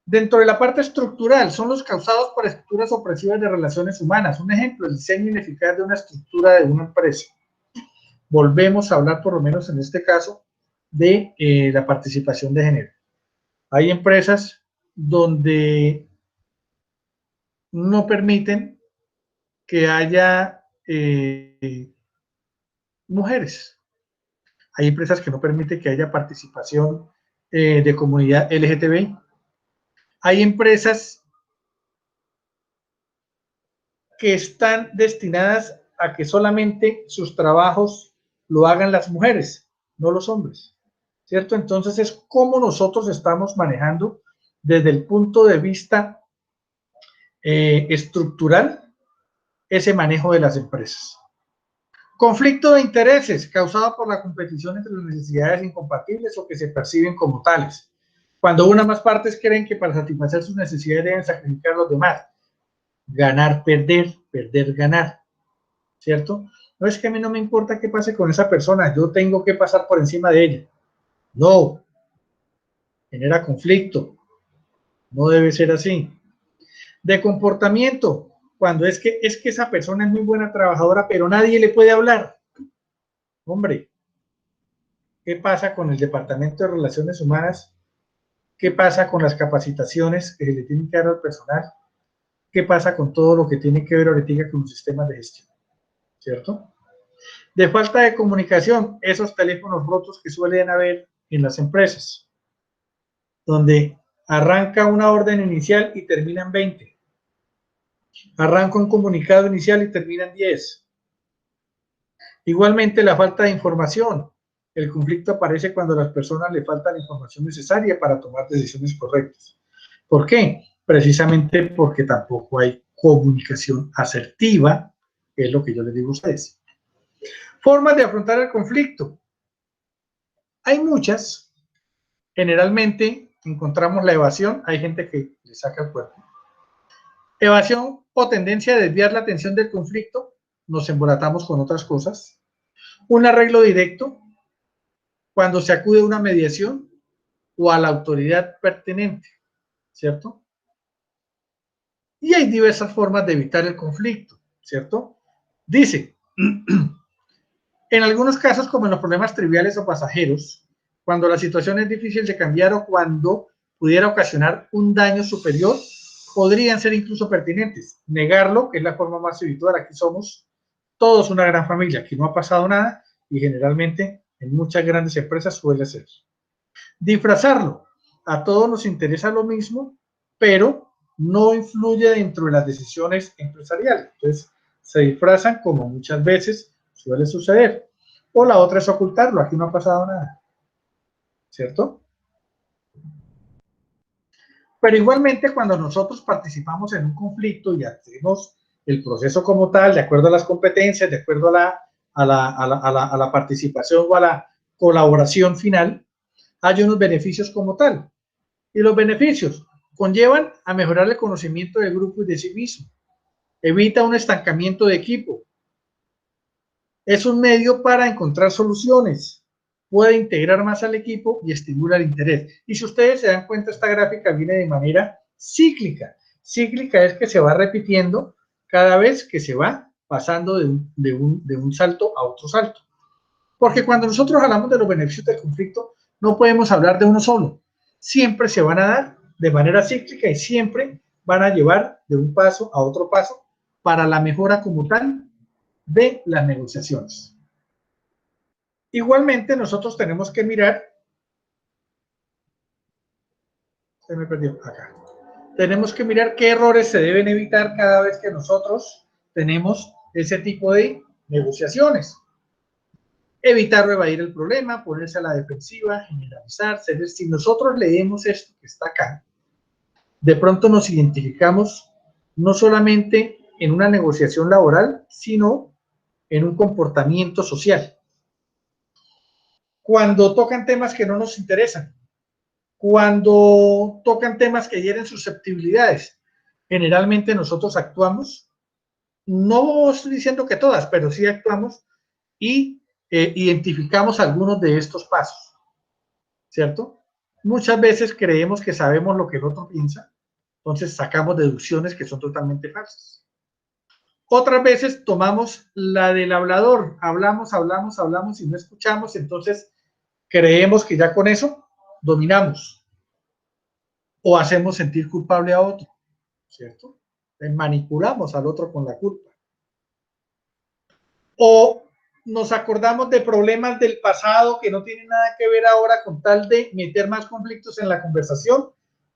Dentro de la parte estructural, son los causados por estructuras opresivas de relaciones humanas. Un ejemplo, el diseño ineficaz de una estructura de una empresa. Volvemos a hablar, por lo menos en este caso, de la participación de género. Hay empresas donde no permiten que haya mujeres. Hay empresas que no permiten que haya participación de comunidad LGTBI. Hay empresas que están destinadas a que solamente sus trabajos lo hagan las mujeres, no los hombres, ¿cierto? Entonces es cómo nosotros estamos manejando desde el punto de vista estructural ese manejo de las empresas. Conflicto de intereses causado por la competición entre las necesidades incompatibles o que se perciben como tales. Cuando una o más partes creen que para satisfacer sus necesidades deben sacrificar a los demás. Ganar, perder, perder, ganar. ¿Cierto? No es que a mí no me importa qué pase con esa persona, yo tengo que pasar por encima de ella. No. Genera conflicto. No debe ser así. De comportamiento, cuando es que esa persona es muy buena trabajadora, pero nadie le puede hablar. Hombre, ¿qué pasa con el Departamento de Relaciones Humanas? ¿Qué pasa con las capacitaciones que se le tienen que dar al personal? ¿Qué pasa con todo lo que tiene que ver ahorita con los sistemas de gestión? ¿Cierto? De falta de comunicación, esos teléfonos rotos que suelen haber en las empresas, donde arranca una orden inicial y termina en 20. Arranca un comunicado inicial y termina en 10. Igualmente, la falta de información. El conflicto aparece cuando a las personas le falta la información necesaria para tomar decisiones correctas. ¿Por qué? Precisamente porque tampoco hay comunicación asertiva, que es lo que yo les digo a ustedes. Formas de afrontar el conflicto. Hay muchas. Generalmente encontramos la evasión. Hay gente que le saca el cuerpo. Evasión o tendencia a desviar la atención del conflicto. Nos embolatamos con otras cosas. Un arreglo directo, cuando se acude a una mediación o a la autoridad pertinente, ¿cierto? Y hay diversas formas de evitar el conflicto, ¿cierto? Dice, en algunos casos, como en los problemas triviales o pasajeros, cuando la situación es difícil de cambiar o cuando pudiera ocasionar un daño superior, podrían ser incluso pertinentes. Negarlo, que es la forma más habitual, aquí somos todos una gran familia, aquí no ha pasado nada y generalmente en muchas grandes empresas suele ser. Disfrazarlo, a todos nos interesa lo mismo, pero no influye dentro de las decisiones empresariales. Entonces, se disfrazan como muchas veces suele suceder. O la otra es ocultarlo, aquí no ha pasado nada. ¿Cierto? Pero igualmente cuando nosotros participamos en un conflicto y hacemos el proceso como tal, de acuerdo a las competencias, de acuerdo a la participación o a la colaboración final, hay unos beneficios como tal. Y los beneficios conllevan a mejorar el conocimiento del grupo y de sí mismo. Evita un estancamiento de equipo. Es un medio para encontrar soluciones. Puede integrar más al equipo y estimula el interés. Y si ustedes se dan cuenta, esta gráfica viene de manera cíclica. Cíclica es que se va repitiendo cada vez que se va pasando de un salto a otro salto. Porque cuando nosotros hablamos de los beneficios del conflicto, no podemos hablar de uno solo. Siempre se van a dar de manera cíclica y siempre van a llevar de un paso a otro paso para la mejora como tal de las negociaciones. Igualmente, nosotros tenemos que mirar, se me perdió acá, tenemos que mirar qué errores se deben evitar cada vez que nosotros tenemos ese tipo de negociaciones. Evitar o evadir el problema, ponerse a la defensiva, generalizar, si nosotros leemos esto que está acá, de pronto nos identificamos no solamente en una negociación laboral, sino en un comportamiento social. Cuando tocan temas que no nos interesan, cuando tocan temas que hieren susceptibilidades, generalmente nosotros actuamos, no estoy diciendo que todas, pero sí actuamos y identificamos algunos de estos pasos, ¿cierto? Muchas veces creemos que sabemos lo que el otro piensa, entonces sacamos deducciones que son totalmente falsas. Otras veces tomamos la del hablador, hablamos y no escuchamos, entonces creemos que ya con eso dominamos o hacemos sentir culpable a otro, ¿cierto? Manipulamos al otro con la culpa. O nos acordamos de problemas del pasado que no tienen nada que ver ahora con tal de meter más conflictos en la conversación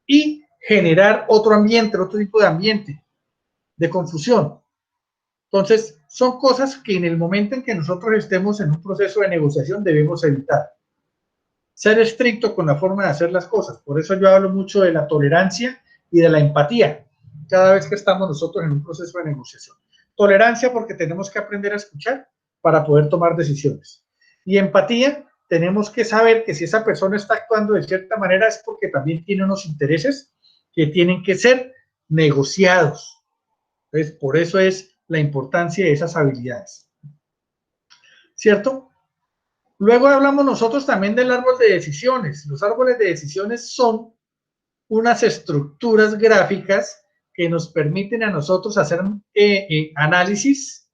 y generar otro ambiente, otro tipo de ambiente de confusión. Entonces, son cosas que en el momento en que nosotros estemos en un proceso de negociación debemos evitar. ser estricto con la forma de hacer las cosas. Por eso yo hablo mucho de la tolerancia y de la empatía cada vez que estamos nosotros en un proceso de negociación. Tolerancia porque tenemos que aprender a escuchar para poder tomar decisiones. Y empatía, tenemos que saber que si esa persona está actuando de cierta manera es porque también tiene unos intereses que tienen que ser negociados. Entonces, por eso es la importancia de esas habilidades. ¿Cierto? Luego hablamos nosotros también del árbol de decisiones. Los árboles de decisiones son unas estructuras gráficas que nos permiten a nosotros hacer análisis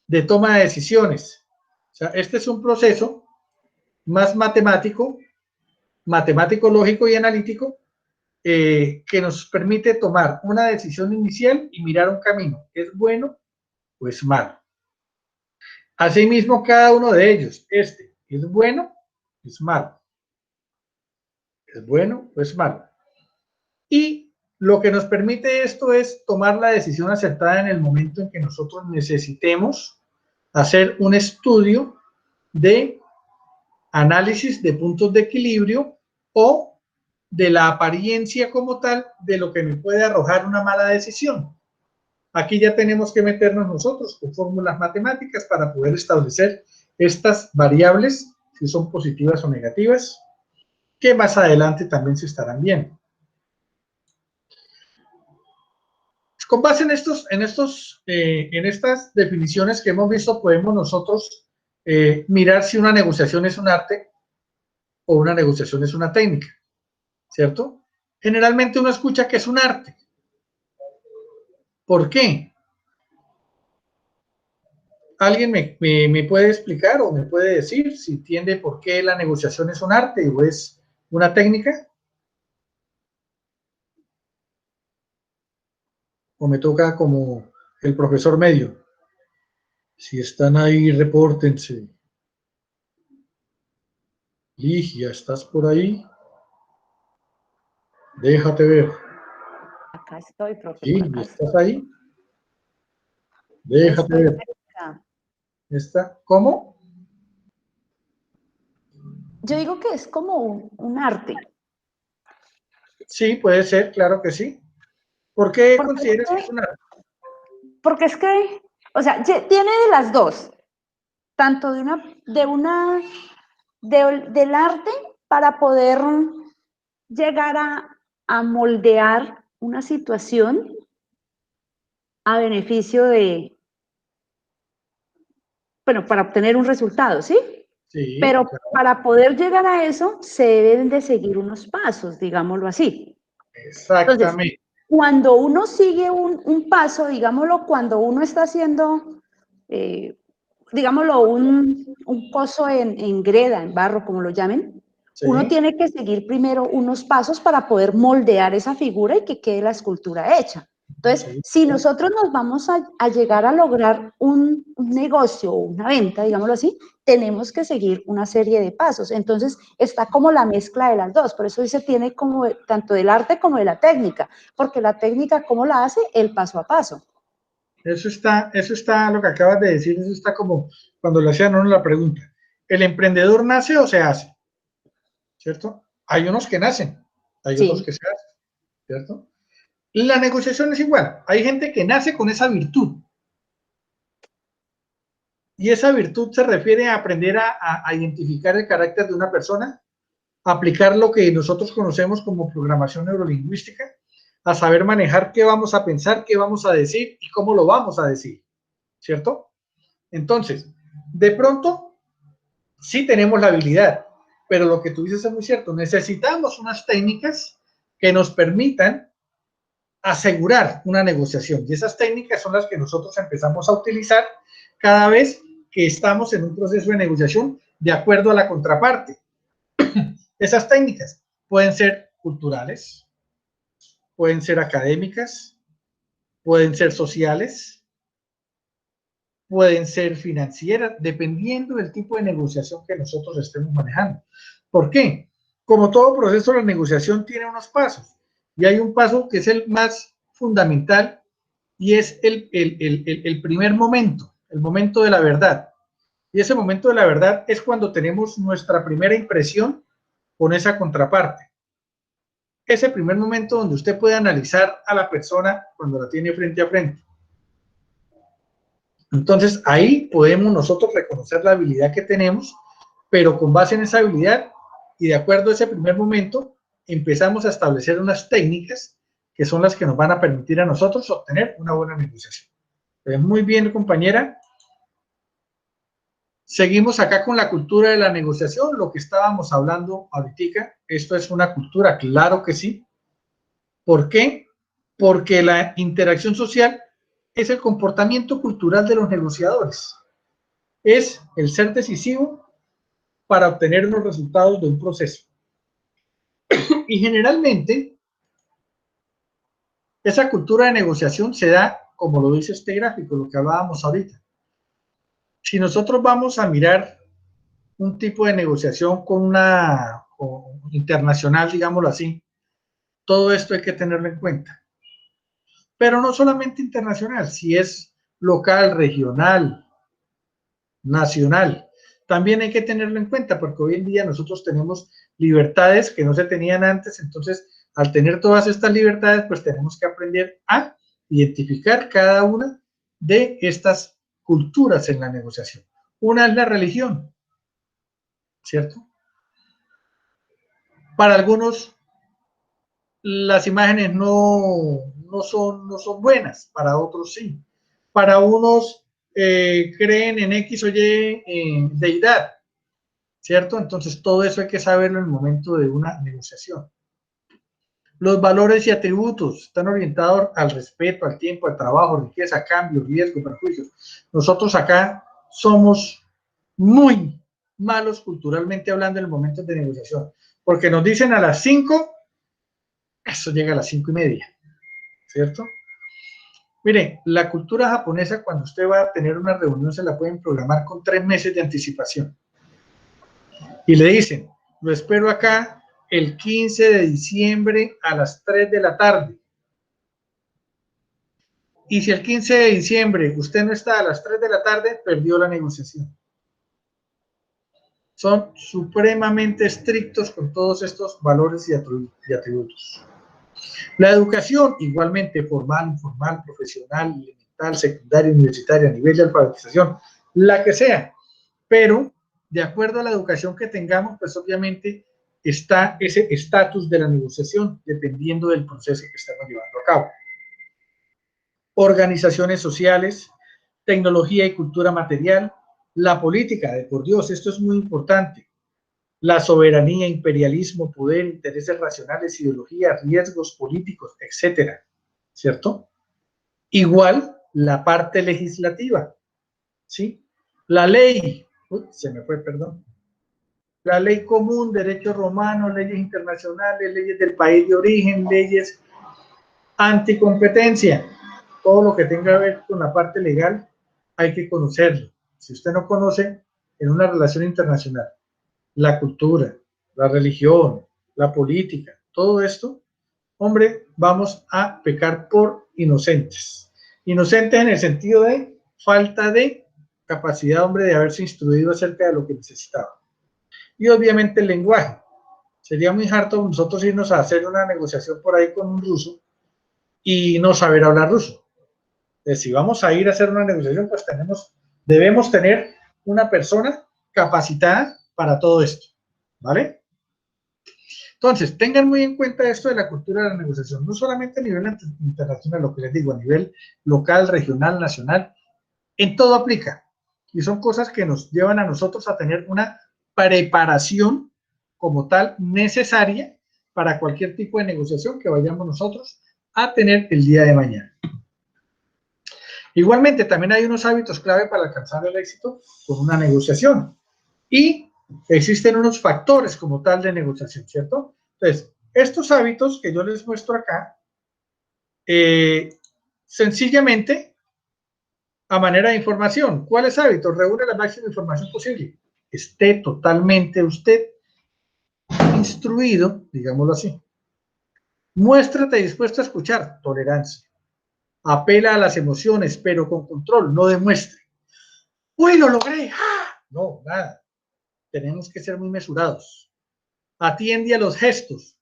de toma de decisiones. O sea, este es un proceso más matemático, lógico y analítico, que nos permite tomar una decisión inicial y mirar un camino. ¿Es bueno o es malo? Asimismo, cada uno de ellos, este, ¿es bueno o es malo? ¿Es bueno o es malo? Y lo que nos permite esto es tomar la decisión acertada en el momento en que nosotros necesitemos hacer un estudio de análisis de puntos de equilibrio o de la apariencia como tal de lo que me puede arrojar una mala decisión. Aquí ya tenemos que meternos nosotros con fórmulas matemáticas para poder establecer estas variables, si son positivas o negativas, que más adelante también se estarán viendo. Con base en estas definiciones que hemos visto, podemos nosotros mirar si una negociación es un arte o una negociación es una técnica, ¿cierto? Generalmente uno escucha que es un arte. ¿Por qué? ¿Alguien me puede explicar o me puede decir si entiende por qué la negociación es un arte o es una técnica? ¿O me toca como el profesor medio? Si están ahí, repórtense. Ligia, ¿estás por ahí? Déjate ver. Acá estoy, profe. Sí, Acá ¿estás ahí? Déjate estoy ver. cerca. ¿Está? ¿Cómo? Yo digo que es como un arte. Sí, puede ser, claro que sí. ¿Por qué Porque consideras que es un arte? Porque es que, o sea, tiene de las dos, tanto del arte para poder llegar a moldear una situación a beneficio bueno, para obtener un resultado, ¿sí? Sí, Pero claro, para poder llegar a eso se deben de seguir unos pasos, digámoslo así. Entonces, exactamente. cuando uno sigue un paso, digámoslo, cuando uno está haciendo, digámoslo, un pozo en greda, en barro, como lo llamen, uno Sí, tiene que seguir primero unos pasos para poder moldear esa figura y que quede la escultura hecha. Entonces, sí, si nosotros nos vamos a llegar a lograr un negocio o una venta, digámoslo así, tenemos que seguir una serie de pasos. Entonces, está como la mezcla de las dos. Por eso se tiene como tanto del arte como de la técnica, porque la técnica, ¿cómo la hace? El paso a paso. eso está, lo que acabas de decir, eso está como cuando le hacían a uno la pregunta. ¿El emprendedor nace o se hace? ¿Cierto? Hay unos que nacen, hay otros Sí, que se hacen, ¿cierto? La negociación es igual. Hay gente que nace con esa virtud. Y esa virtud se refiere a aprender a identificar el carácter de una persona, aplicar lo que nosotros conocemos como programación neurolingüística, a saber manejar qué vamos a pensar, qué vamos a decir y cómo lo vamos a decir, ¿cierto? Entonces, de pronto, sí tenemos la habilidad, pero lo que tú dices es muy cierto, necesitamos unas técnicas que nos permitan asegurar una negociación y esas técnicas son las que nosotros empezamos a utilizar cada vez que estamos en un proceso de negociación de acuerdo a la contraparte. Esas técnicas pueden ser culturales, pueden ser académicas, pueden ser sociales, pueden ser financieras, dependiendo del tipo de negociación que nosotros estemos manejando. ¿Por qué? Como todo proceso, la negociación tiene unos pasos y hay un paso que es el más fundamental y es el primer momento, el momento de la verdad. Y ese momento de la verdad es cuando tenemos nuestra primera impresión con esa contraparte. Ese primer momento donde usted puede analizar a la persona cuando la tiene frente a frente. Entonces, ahí podemos nosotros reconocer la habilidad que tenemos, pero con base en esa habilidad y de acuerdo a ese primer momento, empezamos a establecer unas técnicas que son las que nos van a permitir a nosotros obtener una buena negociación. Muy bien, compañera. Seguimos acá con la cultura de la negociación, lo que estábamos hablando ahorita. Esto es una cultura, claro que sí. ¿Por qué? Porque la interacción social es el comportamiento cultural de los negociadores. Es el ser decisivo para obtener los resultados de un proceso. Y generalmente, esa cultura de negociación se da, como lo dice este gráfico, lo que hablábamos ahorita. Si nosotros vamos a mirar un tipo de negociación con una internacional, digámoslo así, todo esto hay que tenerlo en cuenta. Pero no solamente internacional, si es local, regional, nacional, también hay que tenerlo en cuenta porque hoy en día nosotros tenemos libertades que no se tenían antes, entonces al tener todas estas libertades, pues tenemos que aprender a identificar cada una de estas culturas en la negociación. Una es la religión, ¿cierto? Para algunos las imágenes no son buenas, para otros sí. Para unos creen en X o Y deidad, ¿cierto? Entonces todo eso hay que saberlo en el momento de una negociación. Los valores y atributos están orientados al respeto, al tiempo, al trabajo, riqueza, cambio, riesgo, perjuicios. Nosotros acá somos muy malos culturalmente hablando en el momento de negociación, porque nos dicen a las 5, eso llega a las 5:30, ¿cierto? Miren, la cultura japonesa, cuando usted va a tener una reunión, se la pueden programar con 3 meses de anticipación. Y le dicen, lo espero acá el 15 de diciembre a las 3 de la tarde. Y si el 15 de diciembre usted no está a las 3 de la tarde, perdió la negociación. Son supremamente estrictos con todos estos valores y atributos. La educación, igualmente formal, informal, profesional, elemental, secundaria, universitaria, a nivel de alfabetización, la que sea, pero de acuerdo a la educación que tengamos, pues obviamente está ese estatus de la negociación, dependiendo del proceso que estamos llevando a cabo. Organizaciones sociales, tecnología y cultura material, la política, de por Dios, esto es muy importante. La soberanía, imperialismo, poder, intereses racionales, ideologías, riesgos políticos, etcétera, ¿cierto? Igual la parte legislativa, ¿sí? La ley, se me fue, perdón. La ley común, derecho romano, leyes internacionales, leyes del país de origen, leyes anticompetencia, todo lo que tenga que ver con la parte legal hay que conocerlo. Si usted no conoce en una relación internacional la cultura, la religión, la política, todo esto, hombre, vamos a pecar por inocentes. Inocentes en el sentido de falta de capacidad, hombre, de haberse instruido acerca de lo que necesitaba. Y obviamente el lenguaje. Sería muy harto nosotros irnos a hacer una negociación por ahí con un ruso y no saber hablar ruso. Entonces, si vamos a ir a hacer una negociación, pues debemos tener una persona capacitada para todo esto, ¿vale? Entonces, tengan muy en cuenta esto de la cultura de la negociación, no solamente a nivel internacional, lo que les digo, a nivel local, regional, nacional, en todo aplica. Y son cosas que nos llevan a nosotros a tener una preparación como tal necesaria para cualquier tipo de negociación que vayamos nosotros a tener el día de mañana. Igualmente, también hay unos hábitos clave para alcanzar el éxito con una negociación. Y existen unos factores como tal de negociación, ¿cierto? Entonces, estos hábitos que yo les muestro acá, sencillamente, a manera de información, ¿cuáles hábitos? Reúne la máxima información posible. Esté totalmente usted instruido, digámoslo así. Muéstrate dispuesto a escuchar, tolerancia. Apela a las emociones, pero con control, no demuestre. ¡Uy, lo logré! ¡Ah! No, nada. Tenemos que ser muy mesurados. atiende a los gestos.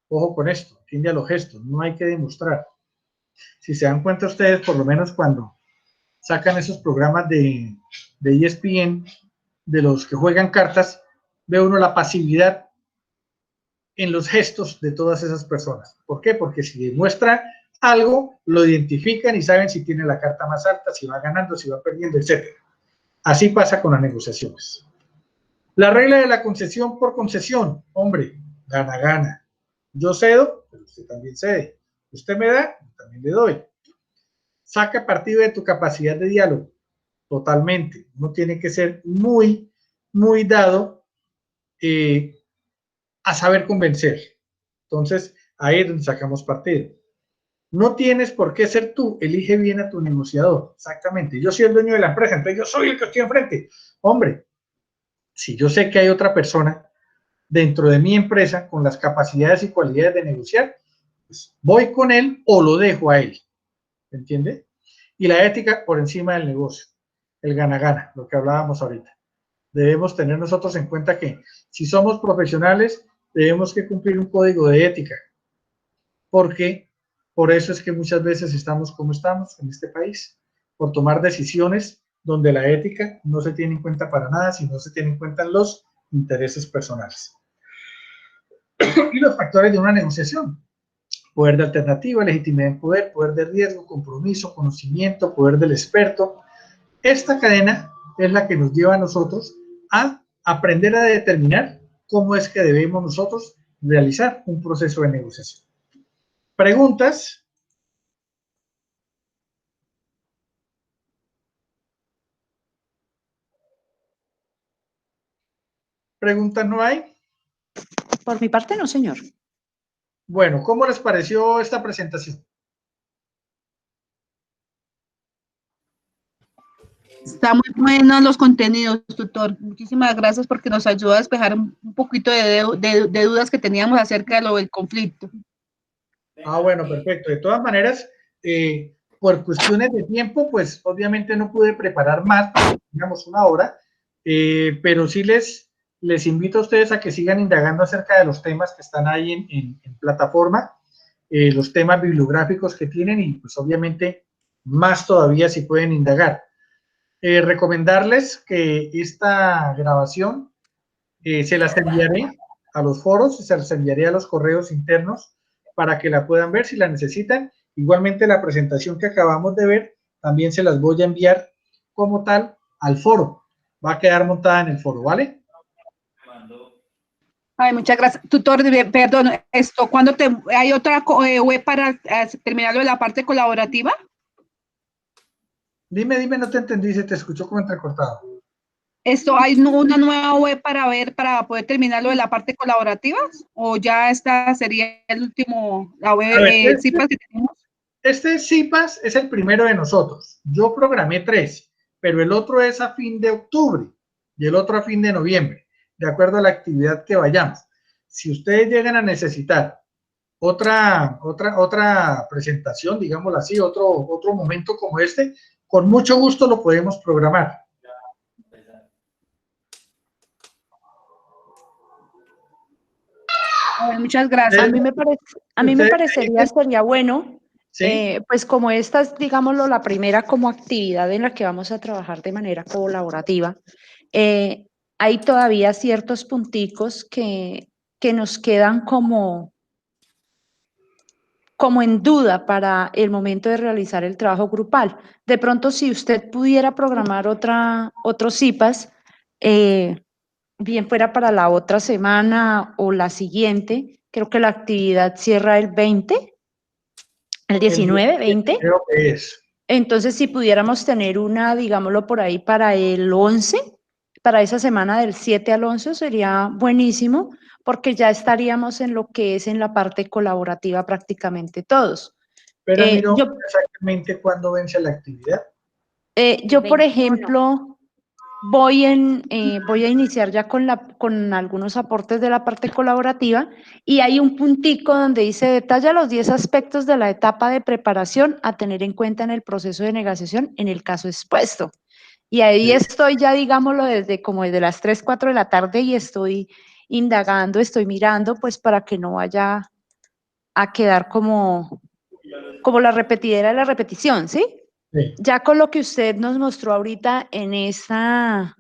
Ojo con esto, atiende a los gestos, no hay que demostrar. Si se dan cuenta ustedes, por lo menos cuando sacan esos programas de ESPN, de los que juegan cartas, ve uno la pasividad en los gestos de todas esas personas. ¿Por qué? Porque si demuestra algo, lo identifican y saben si tiene la carta más alta, si va ganando, si va perdiendo, etc. Así pasa con las negociaciones. La regla de la concesión por concesión, hombre, gana, gana. Yo cedo, pero usted también cede. Usted me da, yo también le doy. Saca partido de tu capacidad de diálogo, totalmente. Uno tiene que ser muy, muy dado a saber convencer. Entonces, ahí es donde sacamos partido. No tienes por qué ser tú, elige bien a tu negociador. Exactamente. Yo soy el dueño de la empresa, entonces yo soy el que estoy enfrente. Hombre, si yo sé que hay otra persona dentro de mi empresa con las capacidades y cualidades de negociar, pues voy con él o lo dejo a él. ¿Entiende? Y la ética por encima del negocio. El gana-gana, lo que hablábamos ahorita. Debemos tener nosotros en cuenta que si somos profesionales, debemos que cumplir un código de ética. Porque por eso es que muchas veces estamos como estamos en este país, por tomar decisiones donde la ética no se tiene en cuenta para nada, sino se tiene en cuenta los intereses personales. Y los factores de una negociación: poder de alternativa, legitimidad en poder, poder de riesgo, compromiso, conocimiento, poder del experto. Esta cadena es la que nos lleva a nosotros a aprender a determinar cómo es que debemos nosotros realizar un proceso de negociación. ¿Preguntas? ¿Preguntas no hay? Por mi parte, no, señor. Bueno, ¿cómo les pareció esta presentación? Está muy buenos los contenidos, tutor. Muchísimas gracias porque nos ayudó a despejar un poquito de dudas que teníamos acerca de lo del conflicto. Ah, bueno, perfecto. De todas maneras, por cuestiones de tiempo, pues obviamente no pude preparar más, digamos una hora, pero sí les invito a ustedes a que sigan indagando acerca de los temas que están ahí en plataforma, los temas bibliográficos que tienen y pues obviamente más todavía si pueden indagar. Recomendarles que esta grabación se las enviaré a los foros, se las enviaré a los correos internos para que la puedan ver si la necesitan. Igualmente la presentación que acabamos de ver también se las voy a enviar como tal al foro. Va a quedar montada en el foro, ¿vale? Ay, muchas gracias. Tutor, perdón, ¿cuándo hay otra web para terminarlo de la parte colaborativa? Dime, no te entendí, se te escuchó como entrecortado. ¿Hay una nueva web para poder terminarlo de la parte colaborativa? ¿O ya esta sería el último, la web CIPAS que tenemos? Este CIPAS es el primero de nosotros. Yo programé 3, pero el otro es a fin de octubre y el otro a fin de noviembre, de acuerdo a la actividad que vayamos. Si ustedes llegan a necesitar otra presentación, digámoslo así, otro momento como este, con mucho gusto lo podemos programar. Muchas gracias. A mí me parecería, sería bueno, ¿sí? pues como esta es, digámoslo, la primera como actividad en la que vamos a trabajar de manera colaborativa, hay todavía ciertos punticos que nos quedan como en duda para el momento de realizar el trabajo grupal. De pronto, si usted pudiera programar otro CIPAS, bien fuera para la otra semana o la siguiente, creo que la actividad cierra el 20, el 19, 20. Creo que es. Entonces, si pudiéramos tener una, digámoslo por ahí, para el 11, para esa semana del 7 al 11, sería buenísimo, porque ya estaríamos en lo que es en la parte colaborativa prácticamente todos. Pero miro exactamente cuándo vence la actividad. Yo, por ejemplo, voy a iniciar ya con algunos aportes de la parte colaborativa y hay un puntico donde dice detalla los 10 aspectos de la etapa de preparación a tener en cuenta en el proceso de negociación en el caso expuesto. Y ahí estoy ya, digámoslo, desde las 3, 4 de la tarde y estoy indagando, estoy mirando, pues para que no vaya a quedar como la repetidera de la repetición, ¿sí? Sí. Ya con lo que usted nos mostró ahorita en esta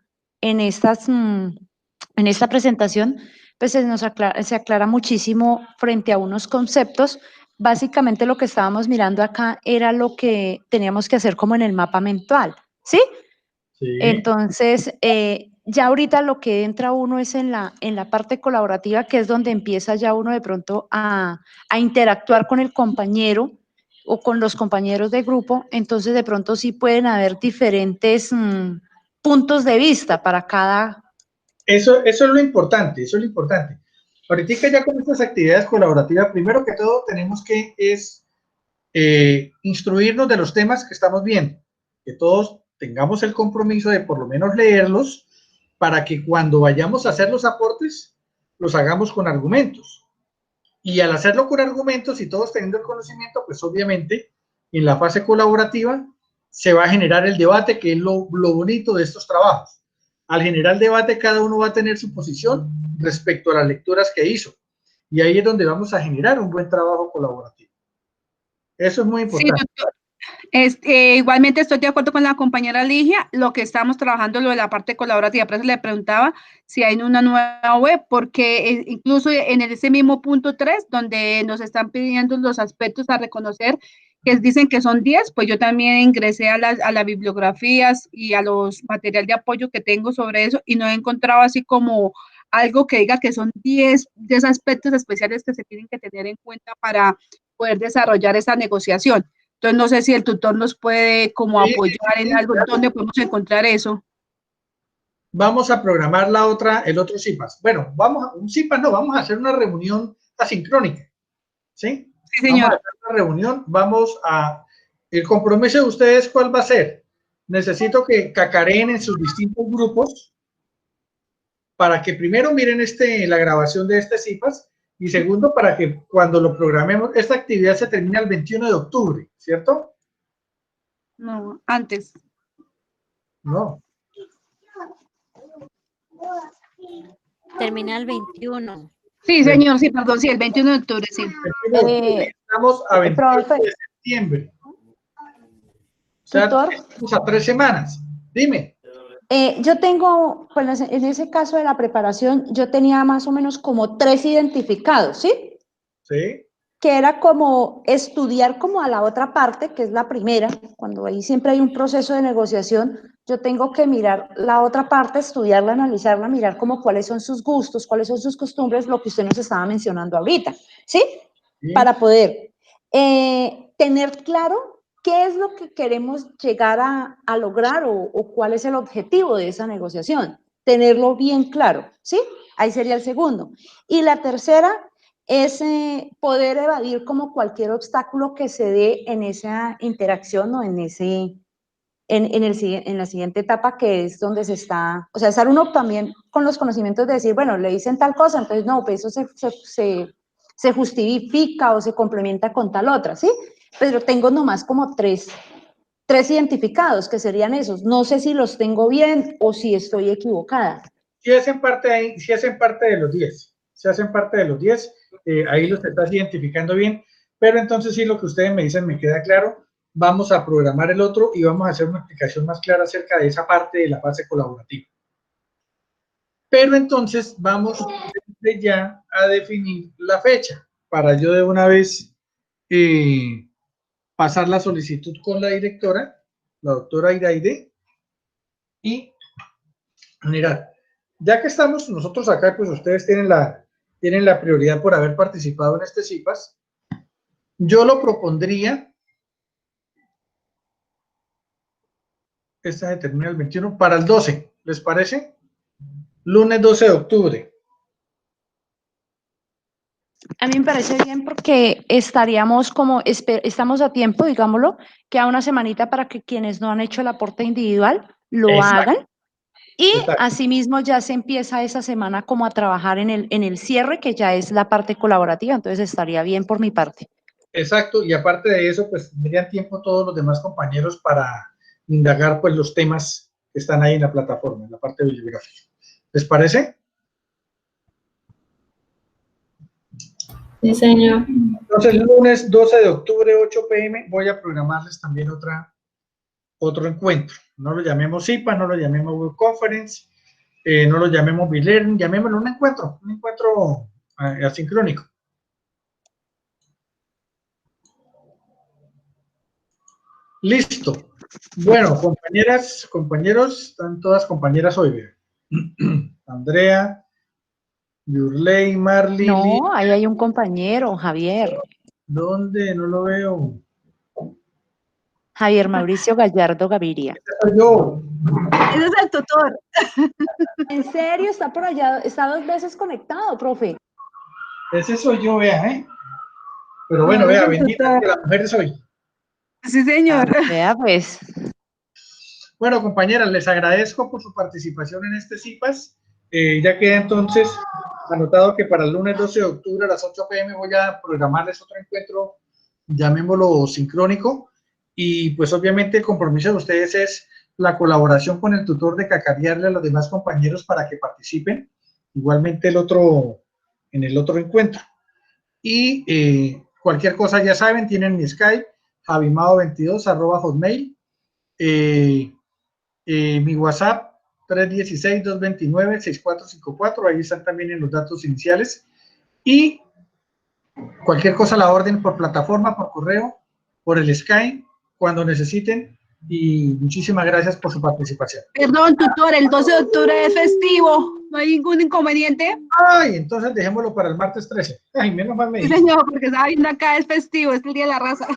presentación, pues se aclara muchísimo frente a unos conceptos. Básicamente lo que estábamos mirando acá era lo que teníamos que hacer como en el mapa mental, ¿sí? Sí. Entonces, ya ahorita lo que entra uno es en la parte colaborativa, que es donde empieza ya uno de pronto a interactuar con el compañero o con los compañeros de grupo. Entonces, de pronto sí pueden haber diferentes puntos de vista para cada... Eso es lo importante, eso es lo importante. Ahorita ya con estas actividades colaborativas, primero que todo tenemos que instruirnos de los temas que estamos viendo, que todos tengamos el compromiso de por lo menos leerlos para que cuando vayamos a hacer los aportes, los hagamos con argumentos. Y al hacerlo con argumentos y todos teniendo el conocimiento, pues obviamente en la fase colaborativa se va a generar el debate, que es lo bonito de estos trabajos. Al generar el debate, cada uno va a tener su posición respecto a las lecturas que hizo. Y ahí es donde vamos a generar un buen trabajo colaborativo. Eso es muy importante. Sí, doctor. Igualmente estoy de acuerdo con la compañera Ligia, lo que estamos trabajando, lo de la parte colaborativa. Por eso le preguntaba si hay una nueva web, porque incluso en ese mismo punto 3, donde nos están pidiendo los aspectos a reconocer, que dicen que son 10, pues yo también ingresé a las bibliografías y a los materiales de apoyo que tengo sobre eso, y no he encontrado así como algo que diga que son 10 aspectos especiales que se tienen que tener en cuenta para poder desarrollar esa negociación. Entonces, no sé si el tutor nos puede como apoyar en algo, claro. ¿dónde podemos encontrar eso? Vamos a programar el otro CIPAS. Bueno, vamos a hacer una reunión asincrónica, ¿sí? Sí, señor. Vamos a hacer una reunión, el compromiso de ustedes, ¿cuál va a ser? Necesito que cacareen en sus distintos grupos para que primero miren la grabación de este CIPAS y segundo, para que cuando lo programemos, esta actividad se termina el 21 de octubre, ¿cierto? No, antes. No. Termina el 21. Sí, señor, sí, perdón, sí, el 21 de octubre, sí. Estamos a 28 de septiembre. O sea, estamos a 3 semanas. Dime. Yo tengo, pues en ese caso de la preparación, yo tenía más o menos como 3 identificados, ¿sí? Sí. Que era como estudiar como a la otra parte, que es la primera, cuando ahí siempre hay un proceso de negociación, yo tengo que mirar la otra parte, estudiarla, analizarla, mirar como cuáles son sus gustos, cuáles son sus costumbres, lo que usted nos estaba mencionando ahorita, ¿sí? Sí. Para poder tener claro qué es lo que queremos llegar a lograr o cuál es el objetivo de esa negociación, tenerlo bien claro, ¿sí? Ahí sería el segundo. Y la tercera es poder evadir como cualquier obstáculo que se dé en esa interacción o en la siguiente etapa, que es donde se está, o sea, estar uno también con los conocimientos de decir, bueno, le dicen tal cosa, entonces no, pues eso se justifica o se complementa con tal otra, ¿sí? Pero tengo nomás como tres identificados, que serían esos. No sé si los tengo bien o si estoy equivocada. Sí hacen parte de los 10. Se hacen parte de los 10. Ahí los estás identificando bien. Pero entonces sí, lo que ustedes me dicen me queda claro. Vamos a programar el otro y vamos a hacer una explicación más clara acerca de esa parte de la fase colaborativa. Pero entonces vamos ya a definir la fecha para yo de una vez pasar la solicitud con la directora, la doctora Iraide, y mirar, ya que estamos nosotros acá, pues ustedes tienen la prioridad por haber participado en este CIPAS. Yo lo propondría, esta se termina el 21, para el 12, ¿les parece? Lunes 12 de octubre. A mí me parece bien porque estamos a tiempo, digámoslo, queda una semanita para que quienes no han hecho el aporte individual lo hagan. Y asimismo ya se empieza esa semana como a trabajar en el cierre, que ya es la parte colaborativa, entonces estaría bien por mi parte. Exacto, y aparte de eso, pues tendrían tiempo todos los demás compañeros para indagar pues los temas que están ahí en la plataforma, en la parte bibliográfica. ¿Les parece? Sí, señor. Entonces, lunes 12 de octubre, 8 p.m., voy a programarles también otro encuentro. No lo llamemos CIPA, no lo llamemos Web Conference, no lo llamemos B-Learning, llamémoslo un encuentro asincrónico. Listo. Bueno, compañeras, compañeros, están todas compañeras hoy. Andrea, Yurley, Marley. No, ahí hay un compañero, Javier. ¿Dónde? No lo veo. Javier Mauricio Gallardo Gaviria. Ese soy yo. Ese es el tutor. ¿En serio? Está por allá, está 2 veces conectado, profe. Ese soy yo, vea, ¿eh? Pero bueno, No, ese vea, es el bendita tutor. que las mujeres soy. Sí, señor. Vea, pues. Bueno, compañeras, les agradezco por su participación en este CIPAS. Ya queda entonces anotado que para el lunes 12 de octubre a las 8 p.m. voy a programarles otro encuentro, llamémoslo sincrónico, y pues obviamente el compromiso de ustedes es la colaboración con el tutor de cacarearle a los demás compañeros para que participen, igualmente en el otro encuentro. Y cualquier cosa ya saben, tienen mi Skype, javimado22@hotmail, mi WhatsApp 316-229-6454, ahí están también en los datos iniciales, y cualquier cosa a la orden por plataforma, por correo, por el Skype, cuando necesiten, y muchísimas gracias por su participación. Perdón, tutor, el 12 de octubre es festivo. ¿No hay ningún inconveniente? Ay, entonces dejémoslo para el martes 13. Ay, menos mal me Sí, dijiste. señor, porque saben, acá es festivo, es el Día de la Raza.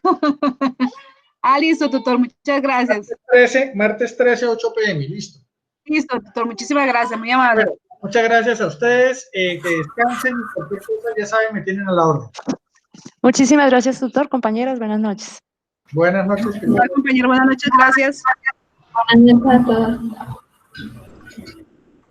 Ah, listo, tutor, muchas gracias. Martes 13, 8 p.m., listo. Listo, tutor, muchísimas gracias, muy amable. Bueno, muchas gracias a ustedes, que descansen, y cualquier cosa ya saben, me tienen a la orden. Muchísimas gracias, tutor, compañeras. Buenas noches. Buenas noches. Compañero, buenas noches, gracias. Buenas noches a todos.